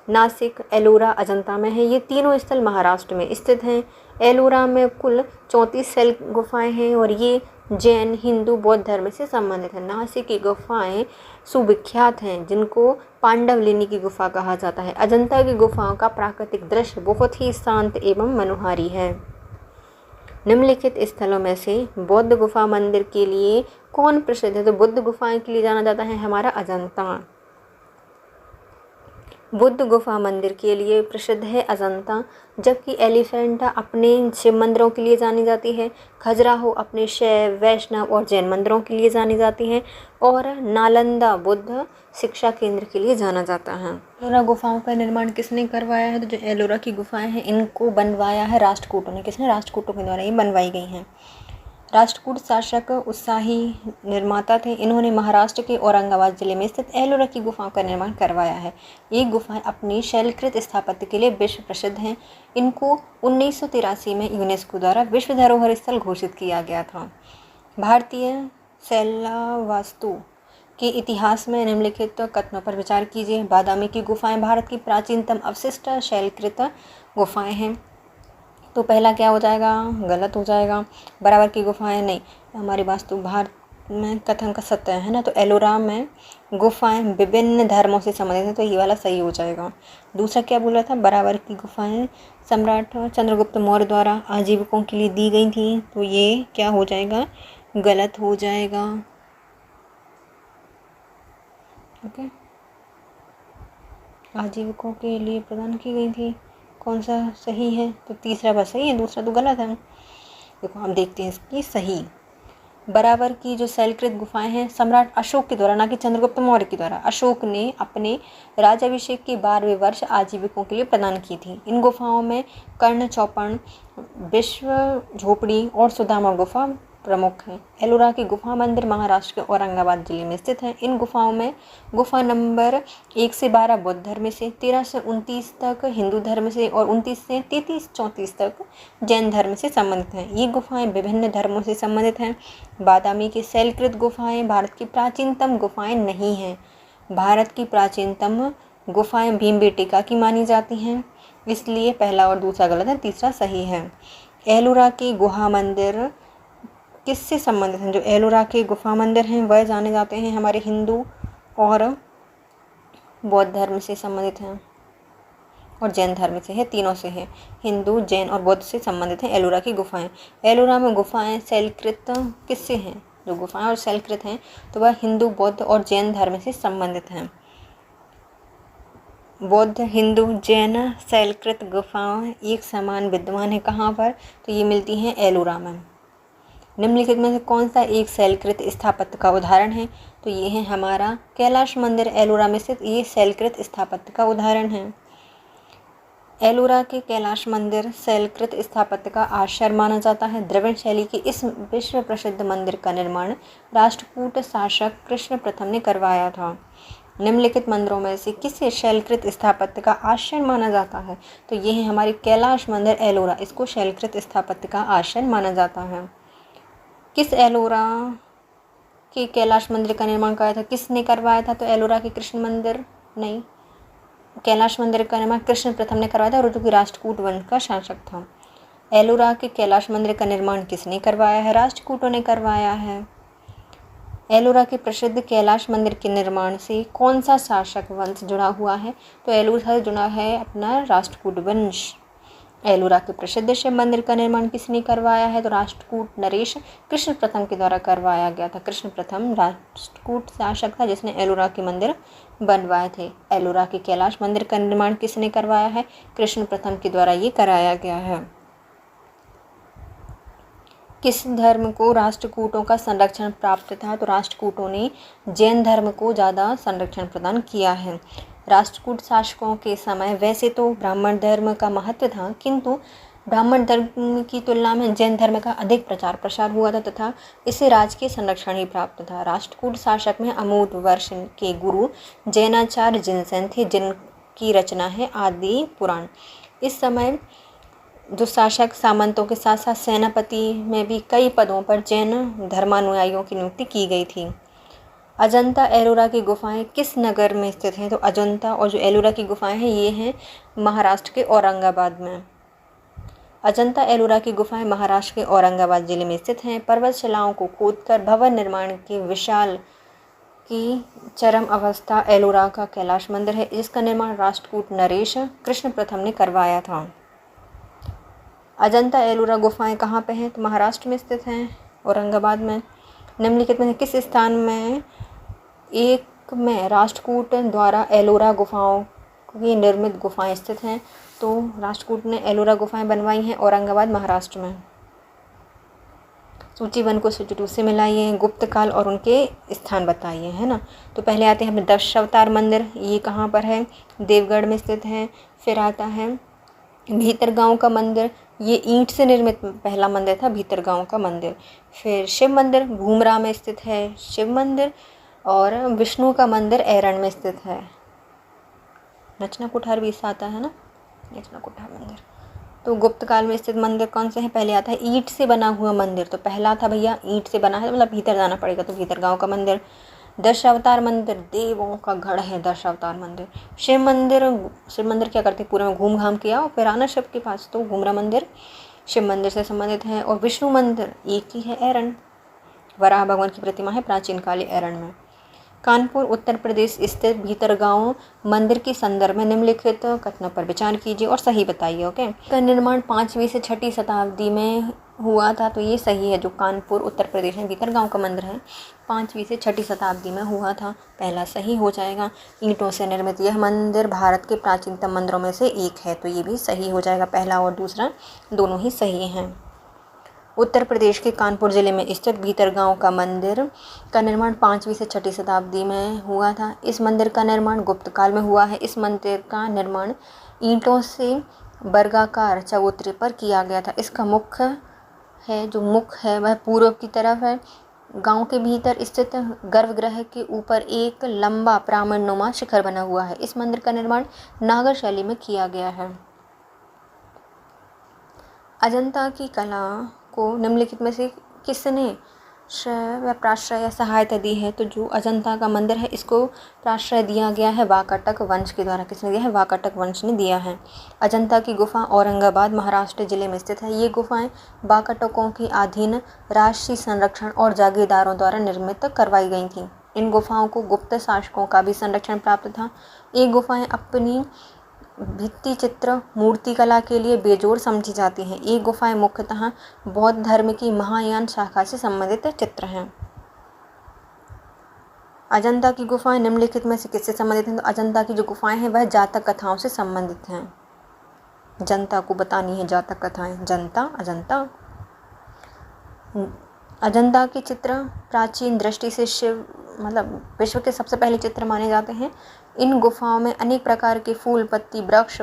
नासिक, एलोरा, अजंता में है। ये तीनों स्थल महाराष्ट्र में स्थित हैं। एलोरा में कुल 34 शैल गुफाएं हैं और ये जैन, हिंदू, बौद्ध धर्म से संबंधित है। नासिक की गुफाएं सुविख्यात हैं, जिनको पांडवलिनी की गुफा कहा जाता है। अजंता की गुफाओं का प्राकृतिक दृश्य बहुत ही शांत एवं मनोहारी है। निम्नलिखित स्थलों में से बौद्ध गुफा मंदिर के लिए कौन प्रसिद्ध है? तो बुद्ध गुफाएं के लिए जाना जाता है हमारा अजंता। बुद्ध गुफा मंदिर के लिए प्रसिद्ध है अजंता, जबकि एलिफेंटा अपने शिव मंदिरों के लिए जानी जाती है। खजुराहो अपने शैव, वैष्णव और जैन मंदिरों के लिए जानी जाती है और नालंदा बुद्ध शिक्षा केंद्र के लिए जाना जाता है। एलोरा गुफाओं का निर्माण किसने करवाया है? तो जो एलोरा की गुफाएं हैं इनको बनवाया है राष्ट्रकूटों ने। किसने? राष्ट्रकूटों के द्वारा ये बनवाई गई हैं। राष्ट्रकूट शासक उत्साही निर्माता थे। इन्होंने महाराष्ट्र के औरंगाबाद जिले में स्थित एलोरा की गुफाओं का निर्माण करवाया है। ये गुफाएं अपनी शैलकृत स्थापत्य के लिए विश्व प्रसिद्ध हैं। इनको 1983 में यूनेस्को द्वारा विश्व धरोहर स्थल घोषित किया गया था। भारतीय शैला वास्तु के इतिहास में निम्नलिखित कथनों पर विचार कीजिए। बादामी की गुफाएं भारत की प्राचीनतम अवशिष्ट शैलकृत गुफाएं हैं। तो पहला क्या हो जाएगा? गलत हो जाएगा। बराबर की गुफाएं नहीं, हमारी वास्तु भारत में कथन का सत्य है ना। तो एलोरा में गुफाएं विभिन्न धर्मों से संबंधित हैं, तो ये वाला सही हो जाएगा। दूसरा क्या बोला था? बराबर की गुफाएं सम्राट चंद्रगुप्त मौर्य द्वारा आजीविकों के लिए दी गई थी, तो ये क्या हो जाएगा? गलत हो जाएगा। ओके, आजीविकों के लिए प्रदान की गई थी। कौन सा सही है? तो तीसरा बस सही है, दूसरा तो गलत है। देखो हम देखते हैं इसकी सही। बराबर की जो शैलकृत गुफाएं हैं सम्राट अशोक के द्वारा, ना कि चंद्रगुप्त मौर्य के द्वारा, अशोक ने अपने राज्याभिषेक के 12वें वर्ष आजीविकों के लिए प्रदान की थी। इन गुफाओं में कर्ण चौपड़, विश्व झोपड़ी और सुदामा गुफा प्रमुख हैं। एलोरा की गुफा मंदिर महाराष्ट्र के औरंगाबाद जिले में स्थित है। इन गुफाओं में गुफा नंबर 1 से 12 बौद्ध धर्म से, 13 से 29 तक हिंदू धर्म से और 29 से 33-34 तक जैन धर्म से संबंधित हैं। ये गुफाएं विभिन्न धर्मों से संबंधित हैं। बादामी की शैलकृत गुफाएं भारत की प्राचीनतम गुफाएं नहीं हैं। भारत की प्राचीनतम गुफाएं भीमबेटका की मानी जाती हैं, इसलिए पहला और दूसरा गलत है, तीसरा सही है। एलोरा के गुहा मंदिर किससे संबंधित हैं? जो एलोरा के गुफा मंदिर हैं वह जाने जाते हैं हमारे हिंदू और बौद्ध धर्म से संबंधित हैं और जैन धर्म से है, तीनों से है। हिंदू, जैन और बौद्ध से संबंधित हैं एलोरा की गुफाएं। एलोरा में गुफाएं शैलकृत किससे हैं? जो गुफाएं और शैलकृत हैं तो वह हिंदू, बौद्ध और जैन धर्म से संबंधित हैं। बौद्ध, हिंदू, जैन शैलकृत गुफाएं एक समान विद्यमान है कहाँ पर? तो ये मिलती हैं एलोरा में। निम्नलिखित में से कौन सा एक शैलकृत स्थापत्य का उदाहरण है? तो ये है हमारा कैलाश मंदिर एलोरा में स्थित, ये शैलकृत स्थापत्य का उदाहरण है। एलोरा के कैलाश मंदिर शैलकृत स्थापत्य का आश्रय माना जाता है। द्रविड़ शैली के इस विश्व प्रसिद्ध मंदिर का निर्माण राष्ट्रकूट शासक कृष्ण प्रथम ने करवाया था। निम्नलिखित मंदिरों में से किसे शैलकृत स्थापत्य का आश्रय माना जाता है? तो ये है हमारी कैलाश मंदिर एलोरा, इसको शैलकृत स्थापत्य का आश्रय माना जाता है। किस एलोरा के कैलाश मंदिर का निर्माण कराया था? किसने करवाया था? तो एलोरा के कृष्ण मंदिर नहीं, कैलाश मंदिर का निर्माण कृष्ण प्रथम ने करवाया था और जो कि राष्ट्रकूट वंश का शासक था। एलोरा के कैलाश मंदिर का निर्माण किसने करवाया है? राष्ट्रकूटों ने करवाया है। एलोरा के प्रसिद्ध कैलाश मंदिर के निर्माण से कौन सा शासक वंश जुड़ा हुआ है? तो एलोरा से जुड़ा है अपना राष्ट्रकूट वंश। एलोरा के प्रसिद्ध शिव मंदिर का निर्माण किसने करवाया है? तो राष्ट्रकूट नरेश कृष्ण प्रथम के द्वारा करवाया गया था। कृष्ण प्रथम राष्ट्रकूट शासक था जिसने एलोरा के मंदिर बनवाए थे। एलोरा के कैलाश मंदिर का निर्माण किसने करवाया है? कृष्ण प्रथम के द्वारा ये कराया गया है। किस धर्म को राष्ट्रकूटों का संरक्षण प्राप्त था? तो राष्ट्रकूटों ने जैन धर्म को ज़्यादा संरक्षण प्रदान किया है। राष्ट्रकूट शासकों के समय वैसे तो ब्राह्मण धर्म का महत्व था, किंतु ब्राह्मण धर्म की तुलना में जैन धर्म का अधिक प्रचार प्रसार हुआ था तथा इसे राजकीय संरक्षण ही प्राप्त था। राष्ट्रकूट शासक में अमूर्त वर्ष के गुरु जैनाचार्य जिनसेन थे, जिनकी रचना है आदि पुराण। इस समय जो शासक सामंतों के साथ साथ सेनापति में भी कई पदों पर जैन धर्मानुयायियों की नियुक्ति की गई थी। अजंता एलोरा की गुफाएं किस नगर में स्थित हैं? तो अजंता और जो एलोरा की गुफाएं हैं ये हैं महाराष्ट्र के औरंगाबाद में। अजंता एलोरा की गुफाएं महाराष्ट्र के औरंगाबाद जिले में स्थित हैं। पर्वतशिलाओं को खोदकर भवन निर्माण की विशाल की चरम अवस्था एलोरा का कैलाश मंदिर है, जिसका निर्माण राष्ट्रकूट नरेश कृष्ण प्रथम ने करवाया था। अजंता एलोरा गुफाएं कहाँ पे हैं? तो महाराष्ट्र में स्थित हैं, औरंगाबाद में। निम्नलिखित में किस स्थान में एक में राष्ट्रकूट द्वारा एलोरा गुफाओं की निर्मित गुफाएं स्थित हैं? तो राष्ट्रकूट ने एलोरा गुफाएं बनवाई हैं औरंगाबाद महाराष्ट्र में। सूची 1 को सूची 2 से मिलाइए, गुप्त काल और उनके स्थान बताइए, है ना। तो पहले आते हैं अपने दशावतार मंदिर, ये कहाँ पर है? देवगढ़ में स्थित है। फिर आता है भीतरगांव का मंदिर, ये ईंट से निर्मित पहला मंदिर था, भीतरगांव का मंदिर। फिर शिव मंदिर भूमरा में स्थित है, शिव मंदिर। और विष्णु का मंदिर एरण में स्थित है। नचना कुठार भी इससे आता है ना, नचना कुठार मंदिर। तो गुप्त काल में स्थित मंदिर कौन से हैं? पहले आता है ईंट से बना हुआ मंदिर, तो पहला था भैया ईंट से बना है, मतलब भीतर जाना पड़ेगा, तो भीतरगांव का मंदिर। दशावतार मंदिर देवों का गढ़ है, दशावतार मंदिर। शिव मंदिर क्या करते, पूरे में घूम घाम के आओ फिर आना शिव के पास, तो घूमरा मंदिर शिव मंदिर से संबंधित है। और विष्णु मंदिर एक ही है, एरण। वराह भगवान की प्रतिमा है प्राचीन काली एरण में। कानपुर उत्तर प्रदेश स्थित भीतरगांव मंदिर के संदर्भ में निम्नलिखित कथनों पर विचार कीजिए और सही बताइए। ओके, का निर्माण 5वीं से 6ठी शताब्दी में हुआ था, तो ये सही है। जो कानपुर उत्तर प्रदेश में भीतरगांव का मंदिर है 5वीं से 6ठी शताब्दी में हुआ था, पहला सही हो जाएगा। ईंटों से निर्मित यह मंदिर भारत के प्राचीनतम मंदिरों में से एक है, तो ये भी सही हो जाएगा, पहला और दूसरा दोनों ही सही हैं। उत्तर प्रदेश के कानपुर जिले में स्थित भीतरगांव का मंदिर का निर्माण 5वीं से 6ठी शताब्दी में हुआ था। इस मंदिर का निर्माण गुप्त काल में हुआ है। इस मंदिर का निर्माण ईंटों से वर्गाकार चबूतरे पर किया गया था। इसका मुख है वह पूर्व की तरफ है। गांव के भीतर स्थित गर्भगृह के ऊपर एक लंबा पिरामिडनुमा शिखर बना हुआ है। इस मंदिर का निर्माण नागर शैली में किया गया है। अजंता की कला को निम्नलिखित में से किसने प्राश्रय या सहायता दी है? तो जो अजंता का मंदिर है इसको प्राश्रय दिया गया है वाकाटक वंश के द्वारा। किसने दिया है? वाकाटक वंश ने दिया है। अजंता की गुफा औरंगाबाद महाराष्ट्र जिले में स्थित है। ये गुफाएं वाकाटकों के अधीन राष्ट्रीय संरक्षण और जागीरदारों द्वारा निर्मित करवाई गई थीं। इन गुफाओं को गुप्त शासकों का भी संरक्षण प्राप्त था। ये गुफाएं अपनी भित्ति चित्र मूर्ति कला के लिए बेजोड़ समझी जाती हैं। ये गुफाएं मुख्यतः बौद्ध धर्म की महायान शाखा से संबंधित चित्र हैं। अजंता की गुफाएं निम्नलिखित में से किससे संबंधित हैं? तो अजंता की जो गुफाएं हैं वह जातक कथाओं से संबंधित हैं। जनता को बतानी है जातक कथाएं, जनता अजंता। अजंता के चित्र प्राचीन दृष्टि से विश्व के सबसे पहले चित्र माने जाते हैं। इन गुफाओं में अनेक प्रकार के फूल, पत्ती, वृक्ष,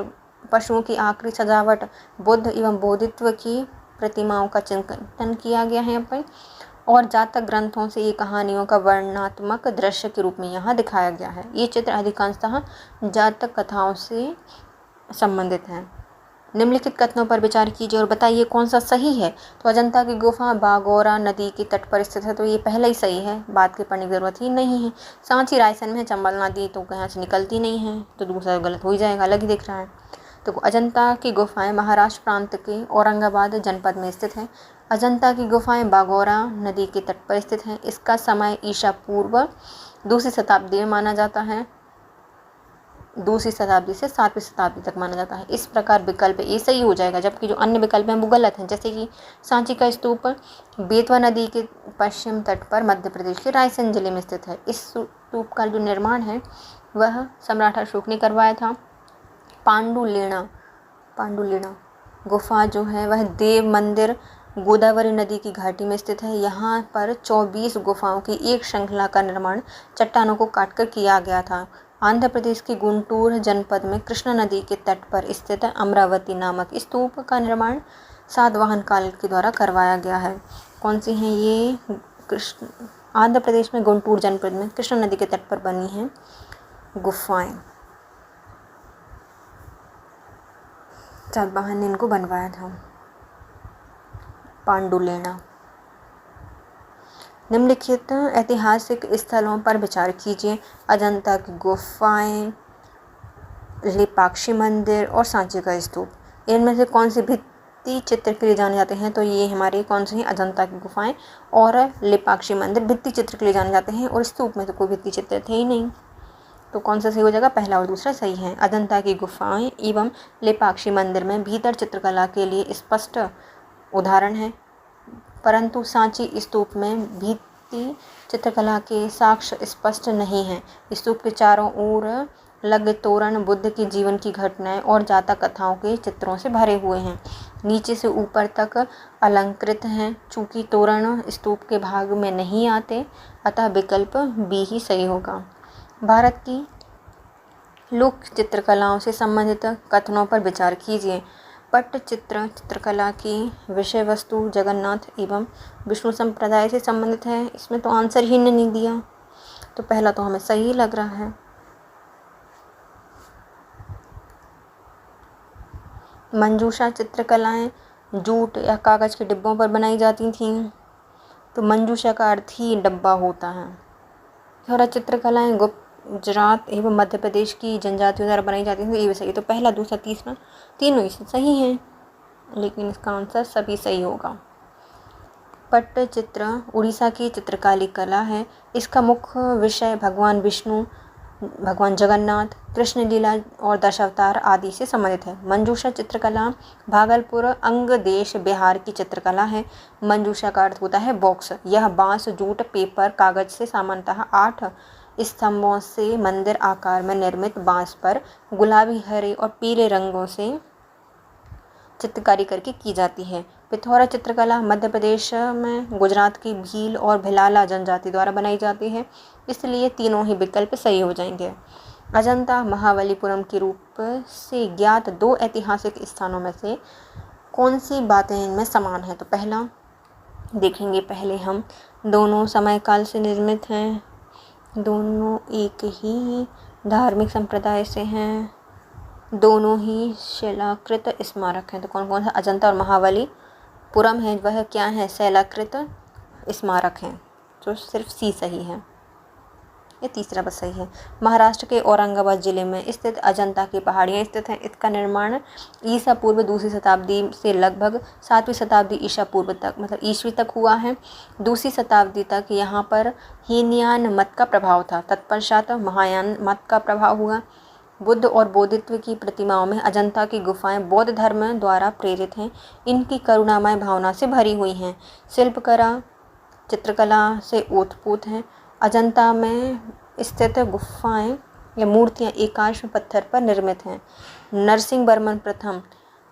पशुओं की आकृति, सजावट, बुद्ध एवं बोधित्व की प्रतिमाओं का चिंतन किया गया है यहाँ पर। और जातक ग्रंथों से ये कहानियों का वर्णनात्मक दृश्य के रूप में यहाँ दिखाया गया है। ये चित्र अधिकांशतः जातक कथाओं से संबंधित हैं। निम्नलिखित कथनों पर विचार कीजिए और बताइए कौन सा सही है। तो अजंता की गुफा बागोरा नदी के तट पर स्थित है, तो ये पहला ही सही है, बात की पढ़ने की जरूरत ही नहीं है। सांची रायसेन में है, चंबल नदी तो यहाँ से निकलती नहीं है, तो दूसरा गलत हो ही जाएगा, अलग ही दिख रहा है। तो अजंता की गुफाएं महाराष्ट्र प्रांत के औरंगाबाद जनपद में स्थित है। अजंता की गुफाएं बागोरा नदी के तट पर स्थित है। इसका समय ईसा पूर्व 2वीं शताब्दी में माना जाता है, 2वीं शताब्दी से 7वीं शताब्दी तक माना जाता है। इस प्रकार विकल्प ए सही हो जाएगा, जबकि जो अन्य विकल्प हैं वो गलत हैं। जैसे कि सांची का स्तूप बेतवा नदी के पश्चिम तट पर मध्य प्रदेश के रायसेन जिले में स्थित है। इस स्तूप का जो निर्माण है वह सम्राट अशोक ने करवाया था। पांडुलेना गुफा जो है वह देव मंदिर गोदावरी नदी की घाटी में स्थित है। यहाँ पर 24 गुफाओं की एक श्रृंखला का निर्माण चट्टानों को काटकर किया गया था। आंध्र प्रदेश के गुंटूर जनपद में कृष्णा नदी के तट पर स्थित अमरावती नामक स्तूप का निर्माण सातवाहन काल के द्वारा करवाया गया है। कौन सी हैं ये? आंध्र प्रदेश में गुंटूर जनपद में कृष्णा नदी के तट पर बनी हैं गुफाएं। सातवाहन ने इनको बनवाया था। पांडुलेना। निम्नलिखित ऐतिहासिक स्थलों पर विचार कीजिए। अजंता की गुफाएं, लेपाक्षी मंदिर और सांची का स्तूप। इनमें से कौन सी भित्ति चित्र के लिए जाने जाते हैं? तो ये हमारे कौन से हैं? अजंता की गुफाएं और लेपाक्षी मंदिर भित्ति चित्र के लिए जाने जाते हैं, और स्तूप में तो कोई भित्ति चित्र थे ही नहीं, तो कौन सा सही हो जाएगा? पहला और दूसरा सही है। अजंता की गुफाएं एवं लेपाक्षी मंदिर में भीतर चित्रकला के लिए स्पष्ट उदाहरण है, परंतु सांची स्तूप में भित्ति चित्रकला के साक्ष्य स्पष्ट नहीं हैं। स्तूप के चारों ओर लगे तोरण बुद्ध के जीवन की घटनाएं और जातक कथाओं के चित्रों से भरे हुए हैं, नीचे से ऊपर तक अलंकृत हैं। चूंकि तोरण स्तूप के भाग में नहीं आते, अतः विकल्प बी ही सही होगा। भारत की लोक चित्रकलाओं से संबंधित कथनों पर विचार कीजिए। पट्टचित्र चित्रकला की विषय वस्तु जगन्नाथ एवं विष्णु संप्रदाय से संबंधित है। इसमें तो आंसर ही नहीं दिया, तो पहला तो हमें सही लग रहा है। मंजूषा चित्रकलाएं जूट या कागज के डिब्बों पर बनाई जाती थीं, तो मंजूषा का अर्थ ही डब्बा होता है। पिथौरा चित्रकलाएं गुजरात एवं मध्य प्रदेश की जनजातियों द्वारा बनाई जाती थी, ये भी सही। तो पहला दूसरा तीसरा तीनों ही सही हैं, लेकिन इसका आंसर सभी सही होगा। पट्टचित्र उड़ीसा की चित्रकारी कला है। इसका मुख्य विषय भगवान विष्णु, भगवान जगन्नाथ, कृष्ण लीला और दशावतार आदि से संबंधित है। मंजूषा चित्रकला भागलपुर अंग देश बिहार की चित्रकला है। मंजूषा का अर्थ होता है बॉक्स। यह बांस, जूट, पेपर, कागज से सामान्यतः 8 स्तंभों से मंदिर आकार में निर्मित बांस पर गुलाबी, हरे और पीले रंगों से चित्रकारी करके की जाती है। पिथौरा चित्रकला मध्य प्रदेश में गुजरात की भील और भिलाला जनजाति द्वारा बनाई जाती है, इसलिए तीनों ही विकल्प सही हो जाएंगे। अजंता महाबलीपुरम के रूप से ज्ञात 2 ऐतिहासिक स्थानों में से कौन सी बातें इनमें समान है? तो पहला देखेंगे पहले हम, दोनों समय काल से निर्मित हैं, दोनों एक ही धार्मिक संप्रदाय से हैं, दोनों ही शिलाकृत स्मारक हैं। तो कौन कौन सा? अजंता और महाबलीपुरम है, वह क्या है? शिलाकृत स्मारक हैं, तो सिर्फ सी सही है, ये तीसरा बस सही है। महाराष्ट्र के औरंगाबाद जिले में स्थित अजंता की पहाड़ियाँ स्थित हैं। इसका निर्माण ईसा पूर्व 2वीं शताब्दी से लगभग 7वीं शताब्दी ईसा पूर्व तक, मतलब ईस्वी तक हुआ है। 2वीं शताब्दी तक यहाँ पर हीनयान मत का प्रभाव था, तत्पश्चात महायान मत का प्रभाव हुआ। बुद्ध और बोधित्व की प्रतिमाओं में अजंता की गुफाएं बौद्ध धर्म द्वारा प्रेरित हैं। इनकी करुणामय भावना से भरी हुई हैं। शिल्पकला चित्रकला से ओतप्रोत हैं। अजंता में स्थित गुफाएं या मूर्तियां एकाश्म पत्थर पर निर्मित हैं। नरसिंह वर्मन प्रथम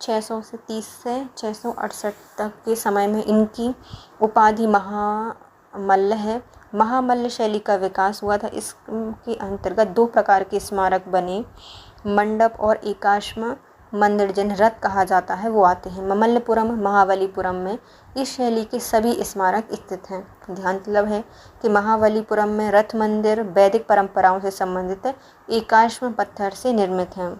630 से 668 तक के समय में इनकी उपाधि महामल्ल है। महामल्ल शैली का विकास हुआ था। इसके अंतर्गत 2 प्रकार के स्मारक बने, मंडप और एकाश्म मंदिर, जिन्हें रथ कहा जाता है, वो आते हैं। ममल्लपुरम महाबलीपुरम में इस शैली के सभी स्मारक स्थित हैं। ध्यान तलब है कि महाबलीपुरम में रथ मंदिर वैदिक परंपराओं से संबंधित एकाश्म पत्थर से निर्मित हैं।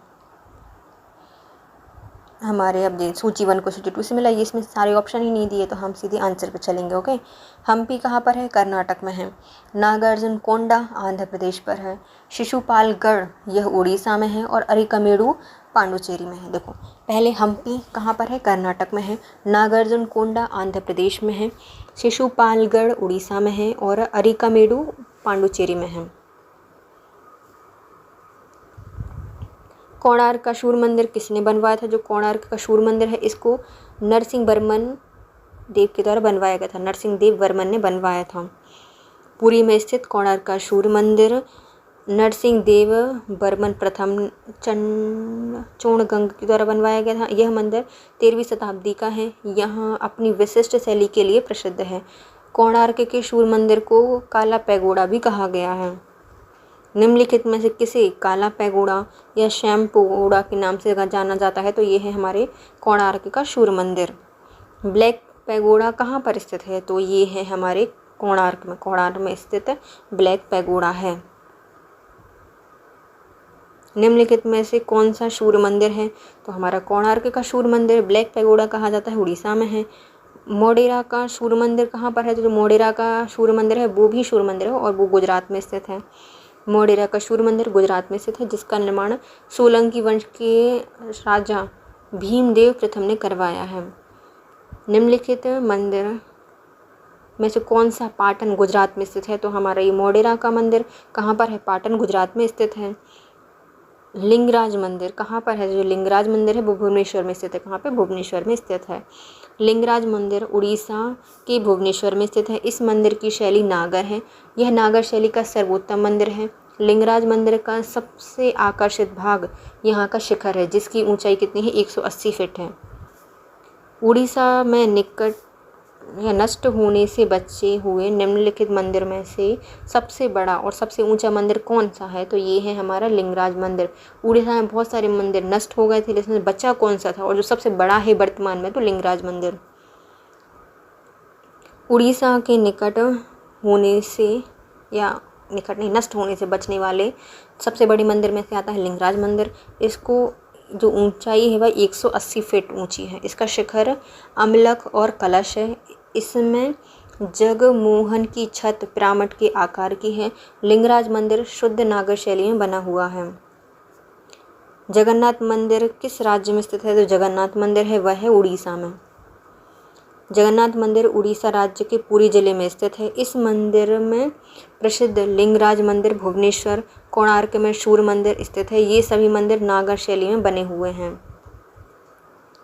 हमारे अब सूची 1 को सूची 2 से मिला, ये इसमें सारे ऑप्शन ही नहीं दिए, तो हम सीधे आंसर पे चलेंगे। ओके, हम्पी कहाँ पर है? कर्नाटक में है। नागार्जुन कोंडा आंध्र प्रदेश पर है। शिशुपालगढ़ यह उड़ीसा में है, और अरिकमेडु पांडुचेरी में है। देखो पहले हम्पी कहाँ पर है? कर्नाटक में है। नागार्जुन कोंडा आंध्र प्रदेश में है। शिशुपालगढ़ उड़ीसा में है, और अरिकमेडु पांडुचेरी में है। कोणार्क का सूर्य मंदिर किसने बनवाया था? जो कोणार्क का सूर्य मंदिर है, इसको नरसिंह वर्मन देव के द्वारा बनवाया गया था। नरसिंह देव वर्मन ने बनवाया था। पुरी में स्थित कोणार्क का सूर्य मंदिर नरसिंह देव वर्मन प्रथम चोणगंग के द्वारा बनवाया गया था। यह मंदिर 13वीं शताब्दी का है। यहाँ अपनी विशिष्ट शैली के लिए प्रसिद्ध है। कोणार्क के सूर्य मंदिर को काला पैगोडा भी कहा गया है। निम्नलिखित में से किसे काला पैगोडा या श्याम पैगोडा के नाम से जाना जाता है? तो ये है हमारे कोणार्क का सूर्य मंदिर। ब्लैक पैगोडा कहाँ पर स्थित है? तो ये है हमारे कोणार्क में। कोणार्क में स्थित ब्लैक पैगोडा है। निम्नलिखित में से कौन सा सूर्य मंदिर है? तो हमारा कोणार्क का सूर्य मंदिर ब्लैक पैगोडा कहा जाता है, उड़ीसा में है। मोढेरा का सूर्य मंदिर कहाँ पर है? तो जो मोढेरा का सूर्य मंदिर है वो भी सूर्य मंदिर है और वो गुजरात में स्थित है। मोढेरा का सूर्य मंदिर गुजरात में स्थित है, जिसका निर्माण सोलंकी वंश के राजा भीमदेव प्रथम ने करवाया है। निम्नलिखित मंदिर में से कौन सा पाटन गुजरात में स्थित है? तो हमारा ये मोढेरा का मंदिर कहाँ पर है? पाटन गुजरात में स्थित है। लिंगराज मंदिर कहाँ पर है? जो लिंगराज मंदिर है वो भुवनेश्वर में स्थित है। कहाँ पे? भुवनेश्वर में स्थित है। लिंगराज मंदिर उड़ीसा के भुवनेश्वर में स्थित है। इस मंदिर की शैली नागर है। यह नागर शैली का सर्वोत्तम मंदिर है। लिंगराज मंदिर का सबसे आकर्षित भाग यहाँ का शिखर है, जिसकी ऊंचाई कितनी है? 180 फीट है। उड़ीसा में निकट या नष्ट होने से बचे हुए निम्नलिखित मंदिर में से सबसे बड़ा और सबसे ऊंचा मंदिर कौन सा है? तो ये है हमारा लिंगराज मंदिर। उड़ीसा में बहुत सारे मंदिर नष्ट हो गए थे, लेकिन बचा कौन सा था और जो सबसे बड़ा है वर्तमान में? तो लिंगराज मंदिर। उड़ीसा के निकट होने से या निकट नहीं, नष्ट होने से बचने वाले सबसे बड़ी मंदिर में से आता है लिंगराज मंदिर। इसको जो ऊंचाई है वह 180 फीट ऊंची है। इसका शिखर अमलक और कलश है। इसमें जगमोहन की छत पिरामिड के आकार की है। लिंगराज मंदिर शुद्ध नागर शैली में बना हुआ है। जगन्नाथ मंदिर किस राज्य में स्थित है? तो जगन्नाथ मंदिर है वह है उड़ीसा में। जगन्नाथ मंदिर उड़ीसा राज्य के पुरी जिले में स्थित है। इस मंदिर में प्रसिद्ध लिंगराज मंदिर भुवनेश्वर, कोणार्क में सूर्य मंदिर स्थित है। ये सभी मंदिर नागर शैली में बने हुए हैं।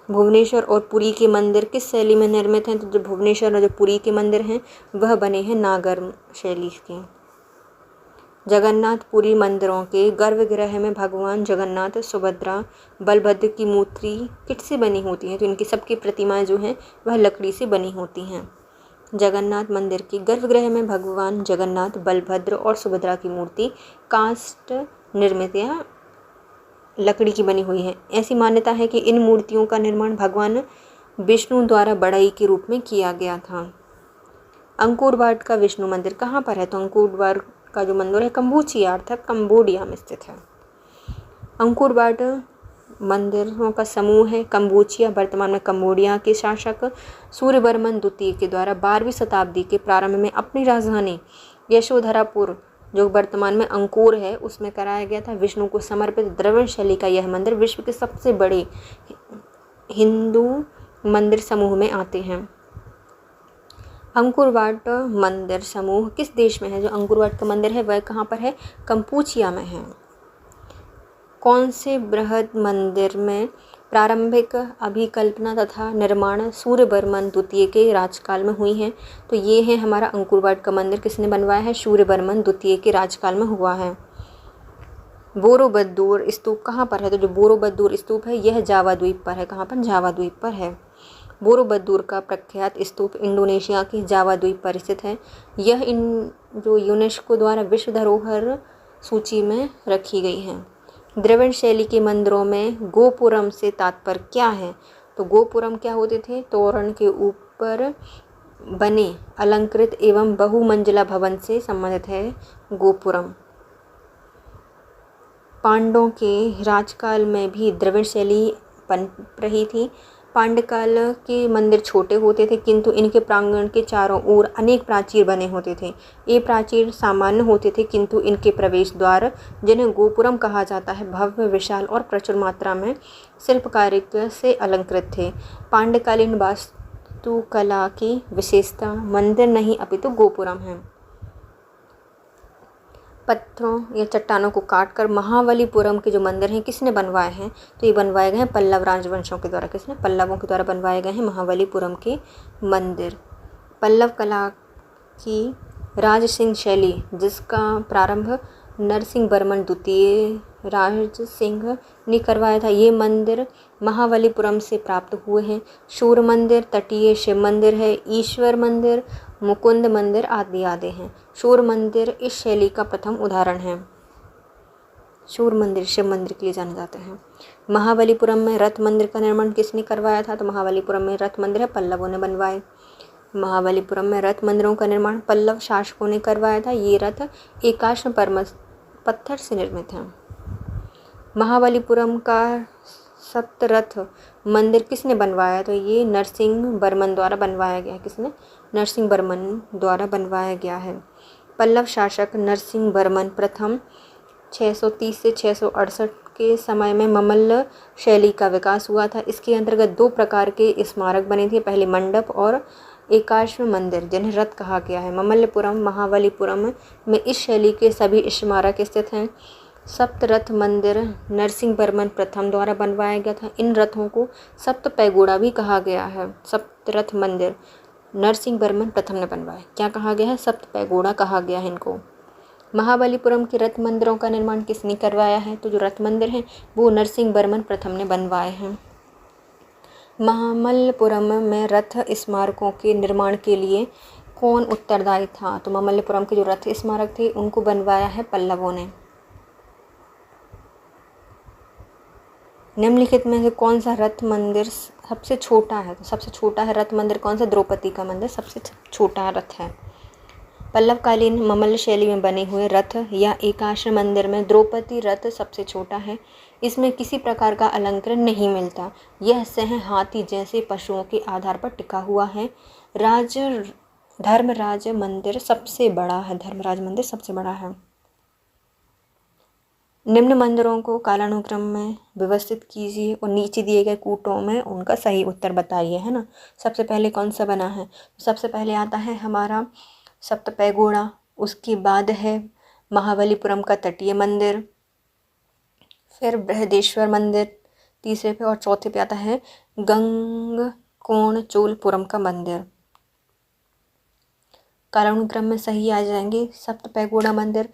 भुवनेश्वर और पुरी के मंदिर किस शैली में निर्मित हैं? तो जो भुवनेश्वर और जो पुरी के मंदिर हैं वह बने हैं नागर शैली के। जगन्नाथ पुरी मंदिरों के गर्भगृह में भगवान जगन्नाथ, सुभद्रा, बलभद्र की मूर्ति किससे बनी होती हैं? तो इनकी सबकी प्रतिमाएं जो हैं वह लकड़ी से बनी होती हैं। जगन्नाथ मंदिर के गर्भगृह में भगवान जगन्नाथ, बलभद्र और सुभद्रा की मूर्ति काष्ठ निर्मित या लकड़ी की बनी हुई है। ऐसी मान्यता है कि इन मूर्तियों का निर्माण भगवान विष्णु द्वारा बढ़ई के रूप में किया गया था। अंकोरवाट का विष्णु मंदिर कहाँ पर है? तो अंकोरवाट का जो मंदिर है कंबोचिया अर्थात कंबोडिया में स्थित है। अंकोरवाट मंदिरों का समूह है। कंबोचिया वर्तमान में कंबोडिया के शासक सूर्यवर्मन द्वितीय के द्वारा 12वीं शताब्दी के प्रारंभ में अपनी राजधानी यशोधरापुर, जो वर्तमान में अंकोर है, उसमें कराया गया था। विष्णु को समर्पित द्रविड़ शैली का यह मंदिर विश्व के सबसे बड़े हिंदू मंदिर समूह में आते हैं। अंकोरवाट मंदिर समूह किस देश में है? जो अंकोरवाट का मंदिर है वह कहाँ पर है? कंबोचिया में है। कौन से बृहद मंदिर में प्रारंभिक अभिकल्पना तथा निर्माण सूर्यवर्मन द्वितीय के राजकाल में हुई है? तो ये है हमारा अंकोरवाट का मंदिर। किसने बनवाया है? सूर्यवर्मन द्वितीय के राजकाल में हुआ है। बोरोबुद्दूर स्तूप कहाँ पर है? तो जो बोरोबुद्दूर स्तूप है यह जावा द्वीप पर है। कहाँ पर? जावा द्वीप पर है। बोरोबुद्दूर का प्रख्यात स्तूप इंडोनेशिया के जावा द्वीप पर स्थित है। यह जो यूनेस्को द्वारा विश्व धरोहर सूची में रखी गई है। द्रविड़ शैली के मंदिरों में गोपुरम से तात्पर्य क्या है? तो गोपुरम क्या होते थे? तोरण के ऊपर बने अलंकृत एवं बहुमंजिला भवन से संबंधित है गोपुरम। पांडवों के राजकाल में भी द्रविड़ शैली पनप रही थी। पांडकाल के मंदिर छोटे होते थे, किंतु इनके प्रांगण के चारों ओर अनेक प्राचीर बने होते थे। ये प्राचीर सामान्य होते थे, किंतु इनके प्रवेश द्वार, जिन्हें गोपुरम कहा जाता है, भव्य, विशाल और प्रचुर मात्रा में शिल्पकारिता से अलंकृत थे। पांडकालीन वास्तुकला की विशेषता मंदिर नहीं अपितु गोपुरम है। पत्थरों या चट्टानों को काटकर महाबलीपुरम के जो मंदिर हैं किसने बनवाए हैं? तो ये बनवाए गए हैं पल्लव राजवंशों के द्वारा। किसने? पल्लवों के द्वारा बनवाए गए हैं महाबलीपुरम के मंदिर। पल्लव कला की राज सिंह शैली, जिसका प्रारंभ नरसिंह वर्मन द्वितीय राज सिंह ने करवाया था, ये मंदिर महाबलीपुरम से प्राप्त हुए हैं। सूर्य मंदिर, तटीय शिव मंदिर है, ईश्वर मंदिर, मुकुंद मंदिर आदि आदि हैं। सूर्य मंदिर इस शैली का प्रथम उदाहरण है। सूर्य मंदिर शिव मंदिर के लिए जाने जाते हैं। महाबलीपुरम में रथ मंदिर का निर्माण किसने करवाया था? तो महाबलीपुरम में रथ मंदिर है पल्लवों ने बनवाए। महाबलीपुरम में रथ मंदिरों का निर्माण पल्लव शासकों ने करवाया था। ये रथ एकाश्म पत्थर से निर्मित हैं। महाबलीपुरम का सप्तरथ मंदिर किसने बनवाया? तो ये नरसिंह वर्मन द्वारा बनवाया गया है। किसने? नरसिंह वर्मन द्वारा बनवाया गया है। पल्लव शासक नरसिंह वर्मन प्रथम 630 से 668 के समय में मल्ल शैली का विकास हुआ था। इसके अंतर्गत दो प्रकार के स्मारक बने थे, पहले मंडप और एकाश्व मंदिर, जिन्हें रथ कहा गया है। ममल्लपुरम महाबलीपुरम में इस शैली के सभी स्मारक स्थित हैं। सप्तरथ मंदिर नरसिंह वर्मन प्रथम द्वारा बनवाया गया था। इन रथों को सप्त पैगोड़ा भी कहा गया है। सप्तरथ मंदिर नरसिंह वर्मन प्रथम ने बनवाया। क्या कहा गया है? सप्त पैगोड़ा कहा गया है इनको। महाबलीपुरम के रथ मंदिरों का निर्माण किसने करवाया है? तो जो रथ मंदिर हैं वो नरसिंह वर्मन प्रथम ने बनवाए हैं। ममल्लपुरम में रथ स्मारकों के निर्माण के लिए कौन उत्तरदायी था? तो ममल्लपुरम के जो रथ स्मारक थे उनको बनवाया है पल्लवों ने। निम्नलिखित में से कौन सा रथ मंदिर सबसे छोटा है? तो सबसे छोटा है रथ मंदिर कौन सा? द्रौपदी का मंदिर सबसे छोटा रथ है। पल्लवकालीन ममल्ल शैली में बने हुए रथ या एकाश्व मंदिर में द्रौपदी रथ सबसे छोटा है। इसमें किसी प्रकार का अलंकरण नहीं मिलता। यह सह हाथी जैसे पशुओं के आधार पर टिका हुआ है। धर्मराज मंदिर सबसे बड़ा है। धर्मराज मंदिर सबसे बड़ा है। निम्न मंदिरों को कालानुक्रम में व्यवस्थित कीजिए और नीचे दिए गए कूटों में उनका सही उत्तर बताइए, है ना। सबसे पहले कौन सा बना है? सबसे पहले आता है हमारा सप्तपैगोड़ा, उसके बाद है महाबलीपुरम का तटीय मंदिर, फिर बृहदेश्वर मंदिर तीसरे पे, और चौथे पे आता है गंगकोणचोलपुरम का मंदिर। कालानुक्रम में सही आ जाएंगे। सप्तपैगोड़ा मंदिर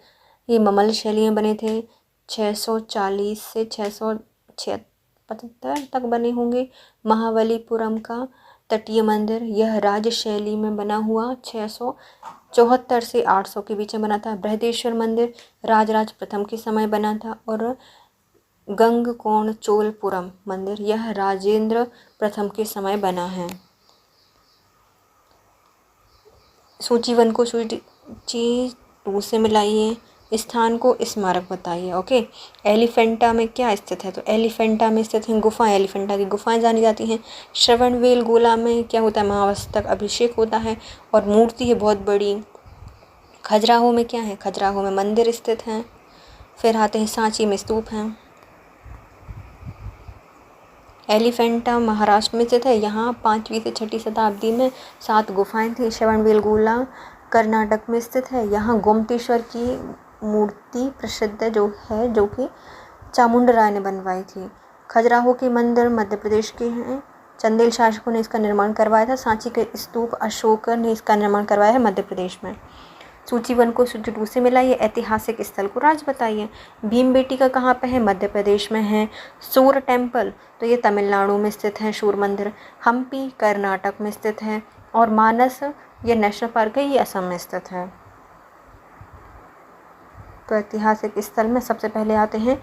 ये ममल्ल शैली में बने थे। 640 से 675 तक बने होंगे। महाबलीपुरम का तटीय मंदिर यह राज शैली में बना हुआ 674 से 800 के बीच में बना था। बृहदेश्वर मंदिर राजराज प्रथम के समय बना था। और गंगकोणचोलपुरम मंदिर यह राजेंद्र प्रथम के समय बना है। सूची 1 को सूची 2 से मिलाइए। स्थान को स्मारक बताइए। ओके, एलिफेंटा में क्या स्थित है? तो एलिफेंटा में स्थित है गुफा। एलिफेंटा की गुफाएं जानी जाती हैं। श्रवणबेलगोला में क्या होता है? महावस्तक अभिषेक होता है और मूर्ति है बहुत बड़ी। खजुराहो में क्या है? खजुराहो में मंदिर स्थित हैं। फिर आते हैं सांची में स्तूप हैं। एलिफेंटा महाराष्ट्र में स्थित है। यहाँ 5वीं से 6ठी शताब्दी में 7 गुफाएं थी। श्रवणबेलगोला कर्नाटक में स्थित है। यहाँ गोमतेश्वर की मूर्ति प्रसिद्ध जो कि चामुंड राय ने बनवाई थी। खजुराहो के मंदिर मध्य प्रदेश के हैं। चंदेल शासकों ने इसका निर्माण करवाया था। सांची के स्तूप अशोक ने इसका निर्माण करवाया है मध्य प्रदेश में। सूची 1 को सूची 2 से मिलाइए। ऐतिहासिक स्थल को राज्य बताइए। भीमबेटका कहाँ पे है? मध्य प्रदेश में है। सूर टेम्पल तो ये तमिलनाडु में स्थित है। सूर मंदिर हम्पी कर्नाटक में स्थित है। और मानस ये नेशनल पार्क है, ये असम में स्थित है। तो ऐतिहासिक स्थल में सबसे पहले आते हैं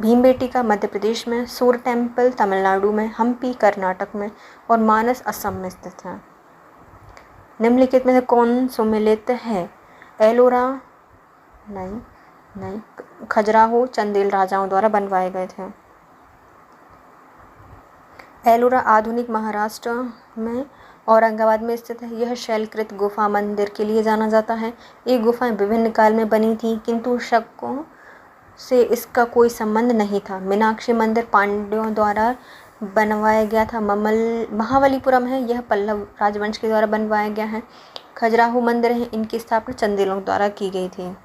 भीमबेटका मध्य प्रदेश में, सूर टेम्पल तमिलनाडु में, हम्पी कर्नाटक में और मानस असम में स्थित है। निम्नलिखित में से कौन सुमेलित है? एलोरा नहीं, खजुराहो चंदेल राजाओं द्वारा बनवाए गए थे। एलोरा आधुनिक महाराष्ट्र में औरंगाबाद में स्थित है। यह शैलकृत गुफा मंदिर के लिए जाना जाता है। ये गुफाएं विभिन्न काल में बनी थी किंतु शकों से इसका कोई संबंध नहीं था। मीनाक्षी मंदिर पांड्यों द्वारा बनवाया गया था। महाबलीपुरम है, यह पल्लव राजवंश के द्वारा बनवाया गया है। खजुराहो मंदिर है, इनकी स्थापना चंदेलों द्वारा की गई थी।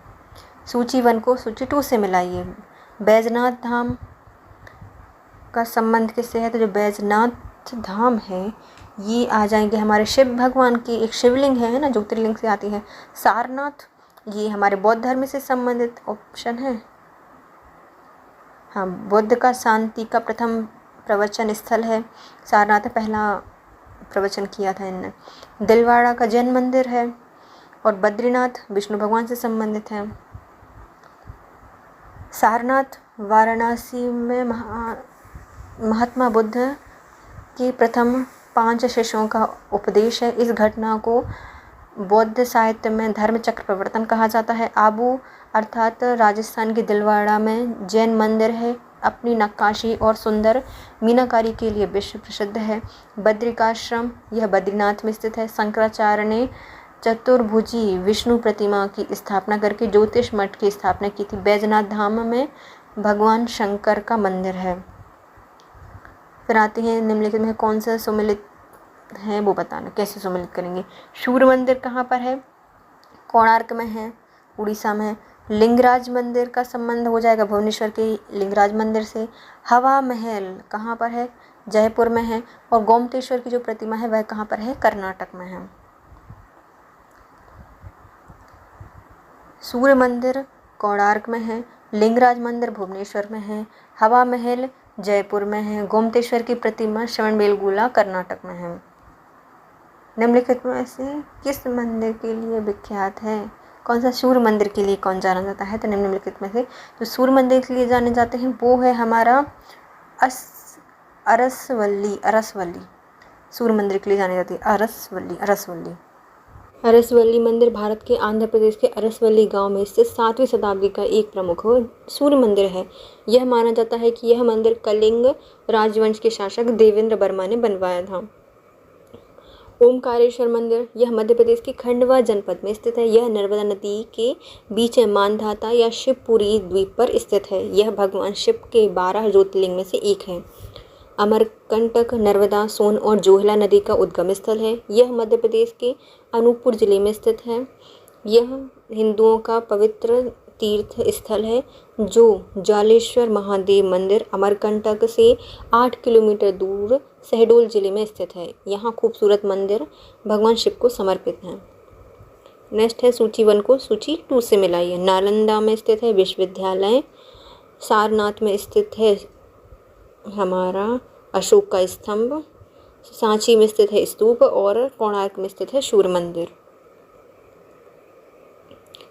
सूची 1 को सूची 2 से मिलाइए। बैजनाथ धाम का संबंध किससे है? तो जो बैजनाथ धाम है ये आ जाएंगे हमारे शिव भगवान की एक शिवलिंग है ना, ज्योतिर्लिंग से आती है। सारनाथ ये हमारे बौद्ध धर्म से संबंधित ऑप्शन है। हाँ, बुद्ध का शांति का प्रथम प्रवचन स्थल है। सारनाथ पहला प्रवचन किया था इनने। दिलवाड़ा का जैन मंदिर है। और बद्रीनाथ विष्णु भगवान से संबंधित है। सारनाथ वाराणसी में महात्मा बुद्ध की प्रथम 5 शिष्यों का उपदेश है। इस घटना को बौद्ध साहित्य में धर्म चक्र प्रवर्तन कहा जाता है। आबू अर्थात राजस्थान के दिलवाड़ा में जैन मंदिर है। अपनी नक्काशी और सुंदर मीनाकारी के लिए विश्व प्रसिद्ध है। बद्रिकाश्रम, यह बद्रीनाथ में स्थित है। शंकराचार्य ने चतुर्भुजी विष्णु प्रतिमा की स्थापना करके ज्योतिष मठ की स्थापना की थी। बैजनाथ धाम में भगवान शंकर का मंदिर है। फिर आते हैं निम्नलिखित में कौन सा सुमेलित है वो बताना। कैसे सुमेलित करेंगे। सूर्य मंदिर कहाँ पर है? कोणार्क में है, उड़ीसा में है। लिंगराज मंदिर का संबंध हो जाएगा भुवनेश्वर के लिंगराज मंदिर से। हवा महल कहाँ पर है? जयपुर में है। और गोमतेश्वर की जो प्रतिमा है वह कहाँ पर है? कर्नाटक में है। सूर्य मंदिर कोणार्क में है, लिंगराज मंदिर भुवनेश्वर में है, हवा महल जयपुर में है, गोमतेश्वर की प्रतिमा श्रवणबेलगोला कर्नाटक में है। निम्नलिखित में से किस मंदिर के लिए विख्यात है? कौन सा? सूर्य मंदिर के लिए कौन जाना जाता है? तो निम्नलिखित में से जो सूर्य मंदिर के लिए जाने जाते हैं वो है हमारा अरसवल्ली। सूर्य मंदिर के लिए जाने जाती है अरसवल्ली मंदिर भारत के आंध्र प्रदेश के अरसवल्ली गांव में स्थित 7वीं शताब्दी का एक प्रमुख सूर्य मंदिर है। यह माना जाता है कि यह मंदिर कलिंग राजवंश के शासक देवेंद्र वर्मा ने बनवाया था। ओमकारेश्वर मंदिर, यह मध्य प्रदेश के खंडवा जनपद में स्थित है। यह नर्मदा नदी के बीच मानधाता या शिवपुरी द्वीप पर स्थित है। यह भगवान शिव के 12 ज्योतिर्लिंग में से एक है। अमरकंटक, नर्मदा, सोन और जोहला नदी का उद्गम स्थल है। यह मध्य प्रदेश के अनूपपुर जिले में स्थित है। यह हिंदुओं का पवित्र तीर्थ स्थल है। जो जालेश्वर महादेव मंदिर अमरकंटक से 8 किलोमीटर दूर शहडोल जिले में स्थित है। यहाँ खूबसूरत मंदिर भगवान शिव को समर्पित हैं। नेक्स्ट है सूची 1 को सूची 2 से मिलाइए। नालंदा में स्थित है विश्वविद्यालय, सारनाथ में स्थित है हमारा अशोक का स्तंभ, सांची में स्थित है स्तूप और कोणार्क में स्थित है सूर्य मंदिर।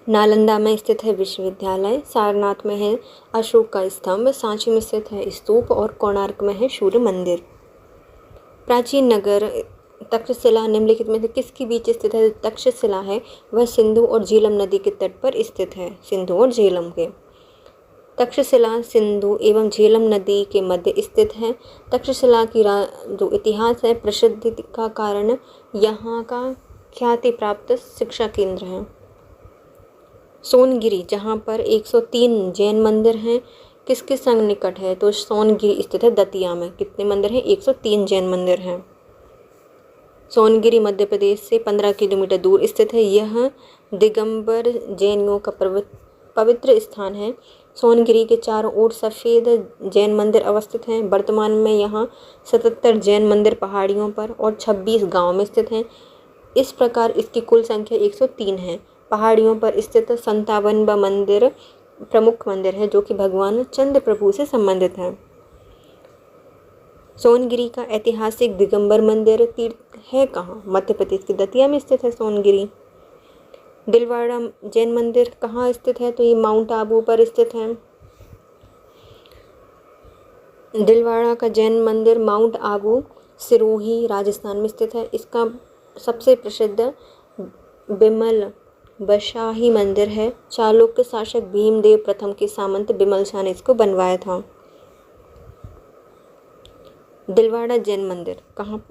नालंदा में स्थित है विश्वविद्यालय, सारनाथ में है अशोक का स्तंभ, सांची में स्थित है स्तूप और कोणार्क में है सूर्य मंदिर। प्राचीन नगर तक्षशिला निम्नलिखित में से किसके बीच स्थित है? तक्षशिला है वह सिंधु और झेलम नदी के तट पर स्थित है। सिंधु और झेलम के तक्षशिला सिंधु एवं झेलम नदी के मध्य स्थित है। तक्षशिला की जो इतिहास है प्रसिद्धि का कारण यहाँ का ख्याति प्राप्त शिक्षा केंद्र है। सोनगिरी जहाँ पर 103 जैन मंदिर हैं, किसके संग निकट है? तो सोनगिरी स्थित है दतिया में। कितने मंदिर हैं? 103 जैन मंदिर हैं। सोनगिरी मध्य प्रदेश से 15 किलोमीटर दूर स्थित है। यह दिगंबर जैनियों का पवित्र स्थान है। सोनगिरी के चारों ओर सफ़ेद जैन मंदिर अवस्थित हैं। वर्तमान में यहाँ 77 जैन मंदिर पहाड़ियों पर और 26 गांव में स्थित हैं। इस प्रकार इसकी कुल संख्या 103 है। पहाड़ियों पर स्थित 57वां मंदिर प्रमुख मंदिर है जो कि भगवान चंद्र प्रभु से संबंधित है। सोनगिरी का ऐतिहासिक दिगंबर मंदिर तीर्थ है कहाँ? मध्य प्रदेश के दतिया में स्थित है सोनगिरी। दिलवाड़ा जैन मंदिर कहाँ स्थित है? तो ये माउंट आबू पर स्थित है। दिलवाड़ा का जैन मंदिर माउंट आबू सिरोही राजस्थान में स्थित है। इसका सबसे प्रसिद्ध बिमल बशाही मंदिर है। चालुक्य शासक भीमदेव प्रथम के सामंत बिमल शाह ने इसको बनवाया था। दिलवाड़ा जैन मंदिर कहाँ?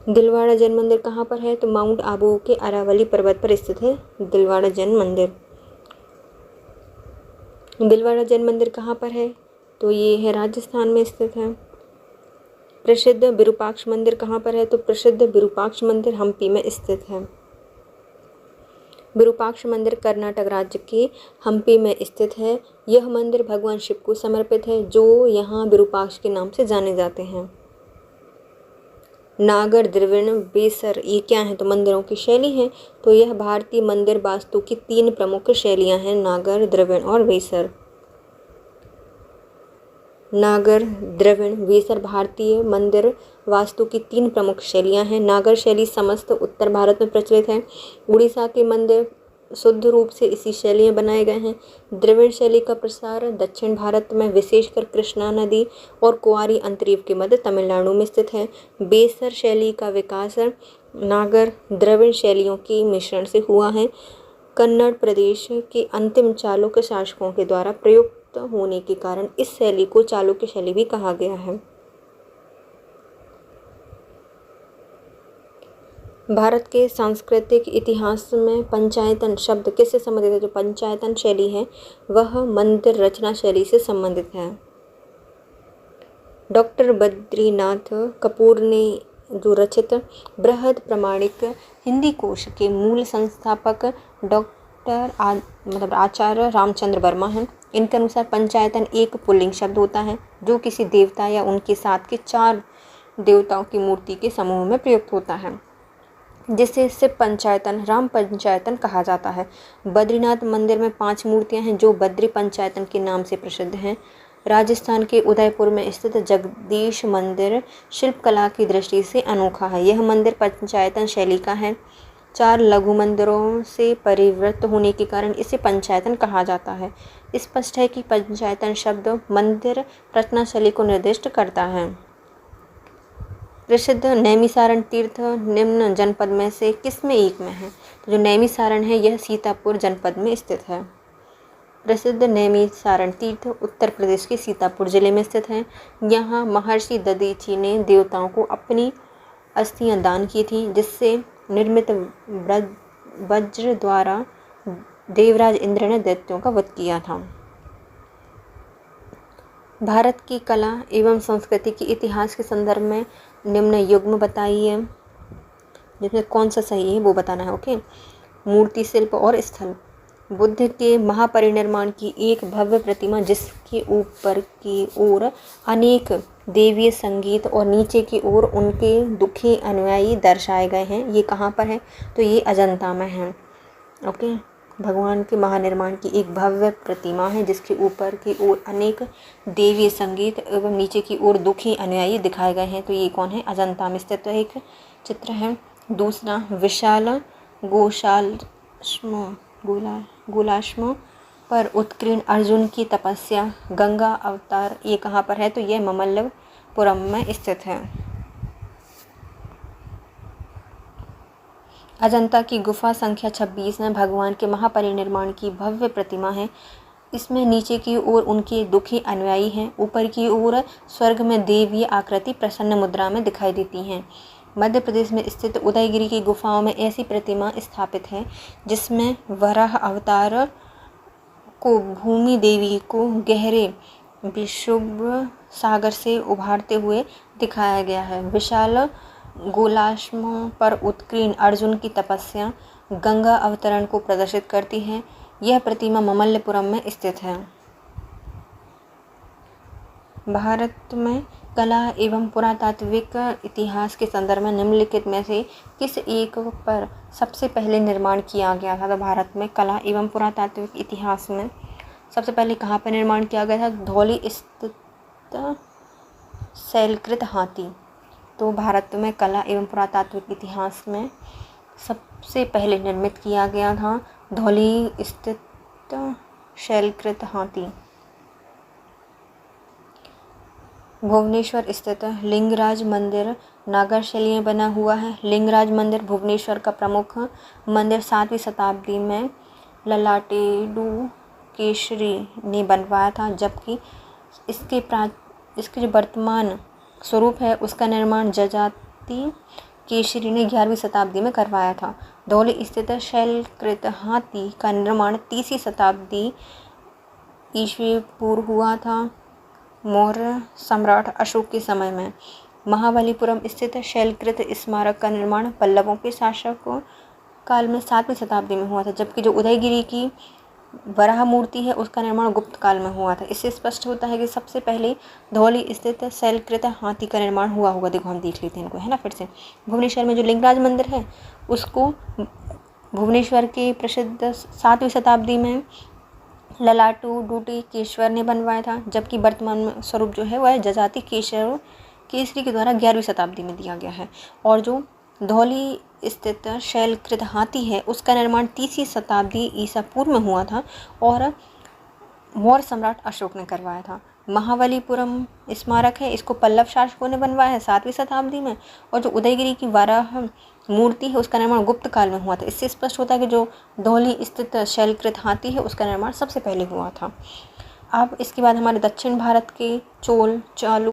दिलवाड़ा जैन मंदिर कहाँ पर है? तो माउंट आबू के अरावली पर्वत पर स्थित है दिलवाड़ा जैन मंदिर। दिलवाड़ा जैन मंदिर कहाँ पर है? तो ये है राजस्थान में स्थित है। प्रसिद्ध विरूपाक्ष मंदिर कहाँ पर है? तो प्रसिद्ध विरूपाक्ष मंदिर हम्पी में स्थित है। विरूपाक्ष मंदिर कर्नाटक राज्य के हम्पी में स्थित है। यह मंदिर भगवान शिव को समर्पित है जो यहाँ विरूपाक्ष के नाम से जाने जाते हैं। नागर, द्रविड़, वेसर ये क्या है? तो मंदिरों की शैली है। तो यह भारतीय मंदिर वास्तु की 3 प्रमुख शैलियां हैं, नागर, द्रविड़ और वेसर। नागर, द्रविड़, वेसर भारतीय मंदिर वास्तु की 3 प्रमुख शैलियां हैं। नागर शैली समस्त उत्तर भारत में प्रचलित है। उड़ीसा के मंदिर शुद्ध रूप से इसी शैली में बनाए गए हैं। द्रविड़ शैली का प्रसार दक्षिण भारत में विशेषकर कृष्णा नदी और कुंवारी अंतरीप के मध्य तमिलनाडु में स्थित है। बेसर शैली का विकास नागर द्रविड़ शैलियों के मिश्रण से हुआ है। कन्नड़ प्रदेश के अंतिम चालुक्य शासकों के द्वारा प्रयुक्त होने के कारण इस शैली को चालुक्य शैली भी कहा गया है। भारत के सांस्कृतिक इतिहास में पंचायतन शब्द किससे संबंधित है? जो पंचायतन शैली है वह मंदिर रचना शैली से संबंधित है। डॉक्टर बद्रीनाथ कपूर ने जो रचित बृहद प्रामाणिक हिंदी कोश के मूल संस्थापक डॉक्टर आचार्य रामचंद्र वर्मा हैं। इनके अनुसार पंचायतन एक पुल्लिंग शब्द होता है जो किसी देवता या उनके साथ के 4 देवताओं की मूर्ति के समूह में प्रयुक्त होता है, जिसे शिव पंचायतन राम पंचायतन कहा जाता है। बद्रीनाथ मंदिर में 5 मूर्तियां हैं जो बद्री पंचायतन के नाम से प्रसिद्ध हैं। राजस्थान के उदयपुर में स्थित जगदीश मंदिर शिल्पकला की दृष्टि से अनोखा है। यह मंदिर पंचायतन शैली का है। 4 लघु मंदिरों से परिवृत होने के कारण इसे पंचायतन कहा जाता है। स्पष्ट है कि पंचायतन शब्द मंदिर रचना शैली को निर्दिष्ट करता है। प्रसिद्ध नैमिसारण तीर्थ निम्न जनपद में से किसमें एक में है? तो जो नैमिसारण है यह सीतापुर जनपद में स्थित है। प्रसिद्ध नैमिसारण तीर्थ उत्तर प्रदेश के सीतापुर जिले में स्थित है। यहाँ महर्षि दधीची ने देवताओं को अपनी अस्थियां दान की थी, जिससे निर्मित वज्र द्वारा देवराज इंद्र ने दैत्यों का वध किया था। भारत की कला एवं संस्कृति के इतिहास के संदर्भ में निम्न युग्म बताइए, जिसमें कौन सा सही है वो बताना है। ओके। मूर्ति शिल्प और स्थल। बुद्ध के महापरिनिर्वाण की एक भव्य प्रतिमा जिसके ऊपर की ओर अनेक देवीय संगीत और नीचे की ओर उनके दुखी अनुयायी दर्शाए गए हैं। ये कहाँ पर है? तो ये अजंता में है। ओके। भगवान के महानिर्माण की एक भव्य प्रतिमा है जिसके ऊपर की ओर अनेक देवीय संगीत एवं नीचे की ओर दुखी अनुयायी दिखाए गए हैं। तो ये कौन है? अजंता में स्थित एक चित्र है। दूसरा, विशाल गोलाश्म पर उत्कीर्ण अर्जुन की तपस्या गंगा अवतार, ये कहाँ पर है? तो यह ममल्लपुरम में स्थित है। अजंता की गुफा संख्या 26 में भगवान के महापरिनिर्वाण की भव्य प्रतिमा है। इसमें नीचे की ओर उनके दुखी अनुयायी हैं, ऊपर की ओर स्वर्ग में देवीय आकृति प्रसन्न मुद्रा में दिखाई देती हैं। मध्य प्रदेश में स्थित उदयगिरी की गुफाओं में ऐसी प्रतिमा स्थापित है जिसमें वराह अवतार को भूमि देवी को गहरे विशुभ सागर से उभारते हुए दिखाया गया है। विशाल गोलाश्म पर उत्कीर्ण अर्जुन की तपस्या गंगा अवतरण को प्रदर्शित करती है। यह प्रतिमा ममल्लपुरम में स्थित है। भारत में कला एवं पुरातात्विक इतिहास के संदर्भ में निम्नलिखित में से किस एक पर सबसे पहले निर्माण किया गया था? तो भारत में कला एवं पुरातात्विक इतिहास में सबसे पहले कहाँ पर निर्माण किया गया था? धौली स्थित शैलकृत हाथी। तो भारत में कला एवं पुरातात्विक इतिहास में सबसे पहले निर्मित किया गया था धौली स्थित शैलकृत हाथी। भुवनेश्वर स्थित लिंगराज मंदिर नागर शैली में बना हुआ है। लिंगराज मंदिर भुवनेश्वर का प्रमुख मंदिर 7वीं शताब्दी में ललाटेडु केशरी ने बनवाया था, जबकि इसके जो वर्तमान स्वरूप है उसका निर्माण जजाति केशरी ने 11वीं शताब्दी में करवाया था। धौली स्थित शैलकृत हाथी का निर्माण 3वीं शताब्दी ईस्वी पूर्व हुआ था, मौर्य सम्राट अशोक के समय में। महाबलीपुरम स्थित शैलकृत स्मारक का निर्माण पल्लवों के शासक काल में 7वीं शताब्दी में हुआ था, जबकि जो उदयगिरी की वराह मूर्ति है उसका निर्माण गुप्त काल में हुआ था। इससे स्पष्ट होता है कि सबसे पहले धौली स्थित शैलकृत हाथी का निर्माण हुआ होगा। देखो हम देख लेते हैं इनको, है ना। फिर से भुवनेश्वर में जो लिंगराज मंदिर है उसको भुवनेश्वर के प्रसिद्ध 7वीं शताब्दी में ललाटू डूटी केशवर ने बनवाया था, जबकि वर्तमान स्वरूप जो है वह जजाति केसरी के द्वारा 11वीं शताब्दी में दिया गया है। और जो धौली स्थित शैलकृत हाथी है उसका निर्माण 3वीं शताब्दी ईसा पूर्व में हुआ था और मौर्य सम्राट अशोक ने करवाया था। महाबलीपुरम स्मारक है, इसको पल्लव शासकों ने बनवाया है 7वीं शताब्दी में। और जो उदयगिरी की वाराह मूर्ति है उसका निर्माण गुप्त काल में हुआ था। इससे स्पष्ट होता है कि जो धौली स्थित शैलकृत हाथी है उसका निर्माण सबसे पहले हुआ था। अब इसके बाद हमारे दक्षिण भारत के चोल, चालुक्य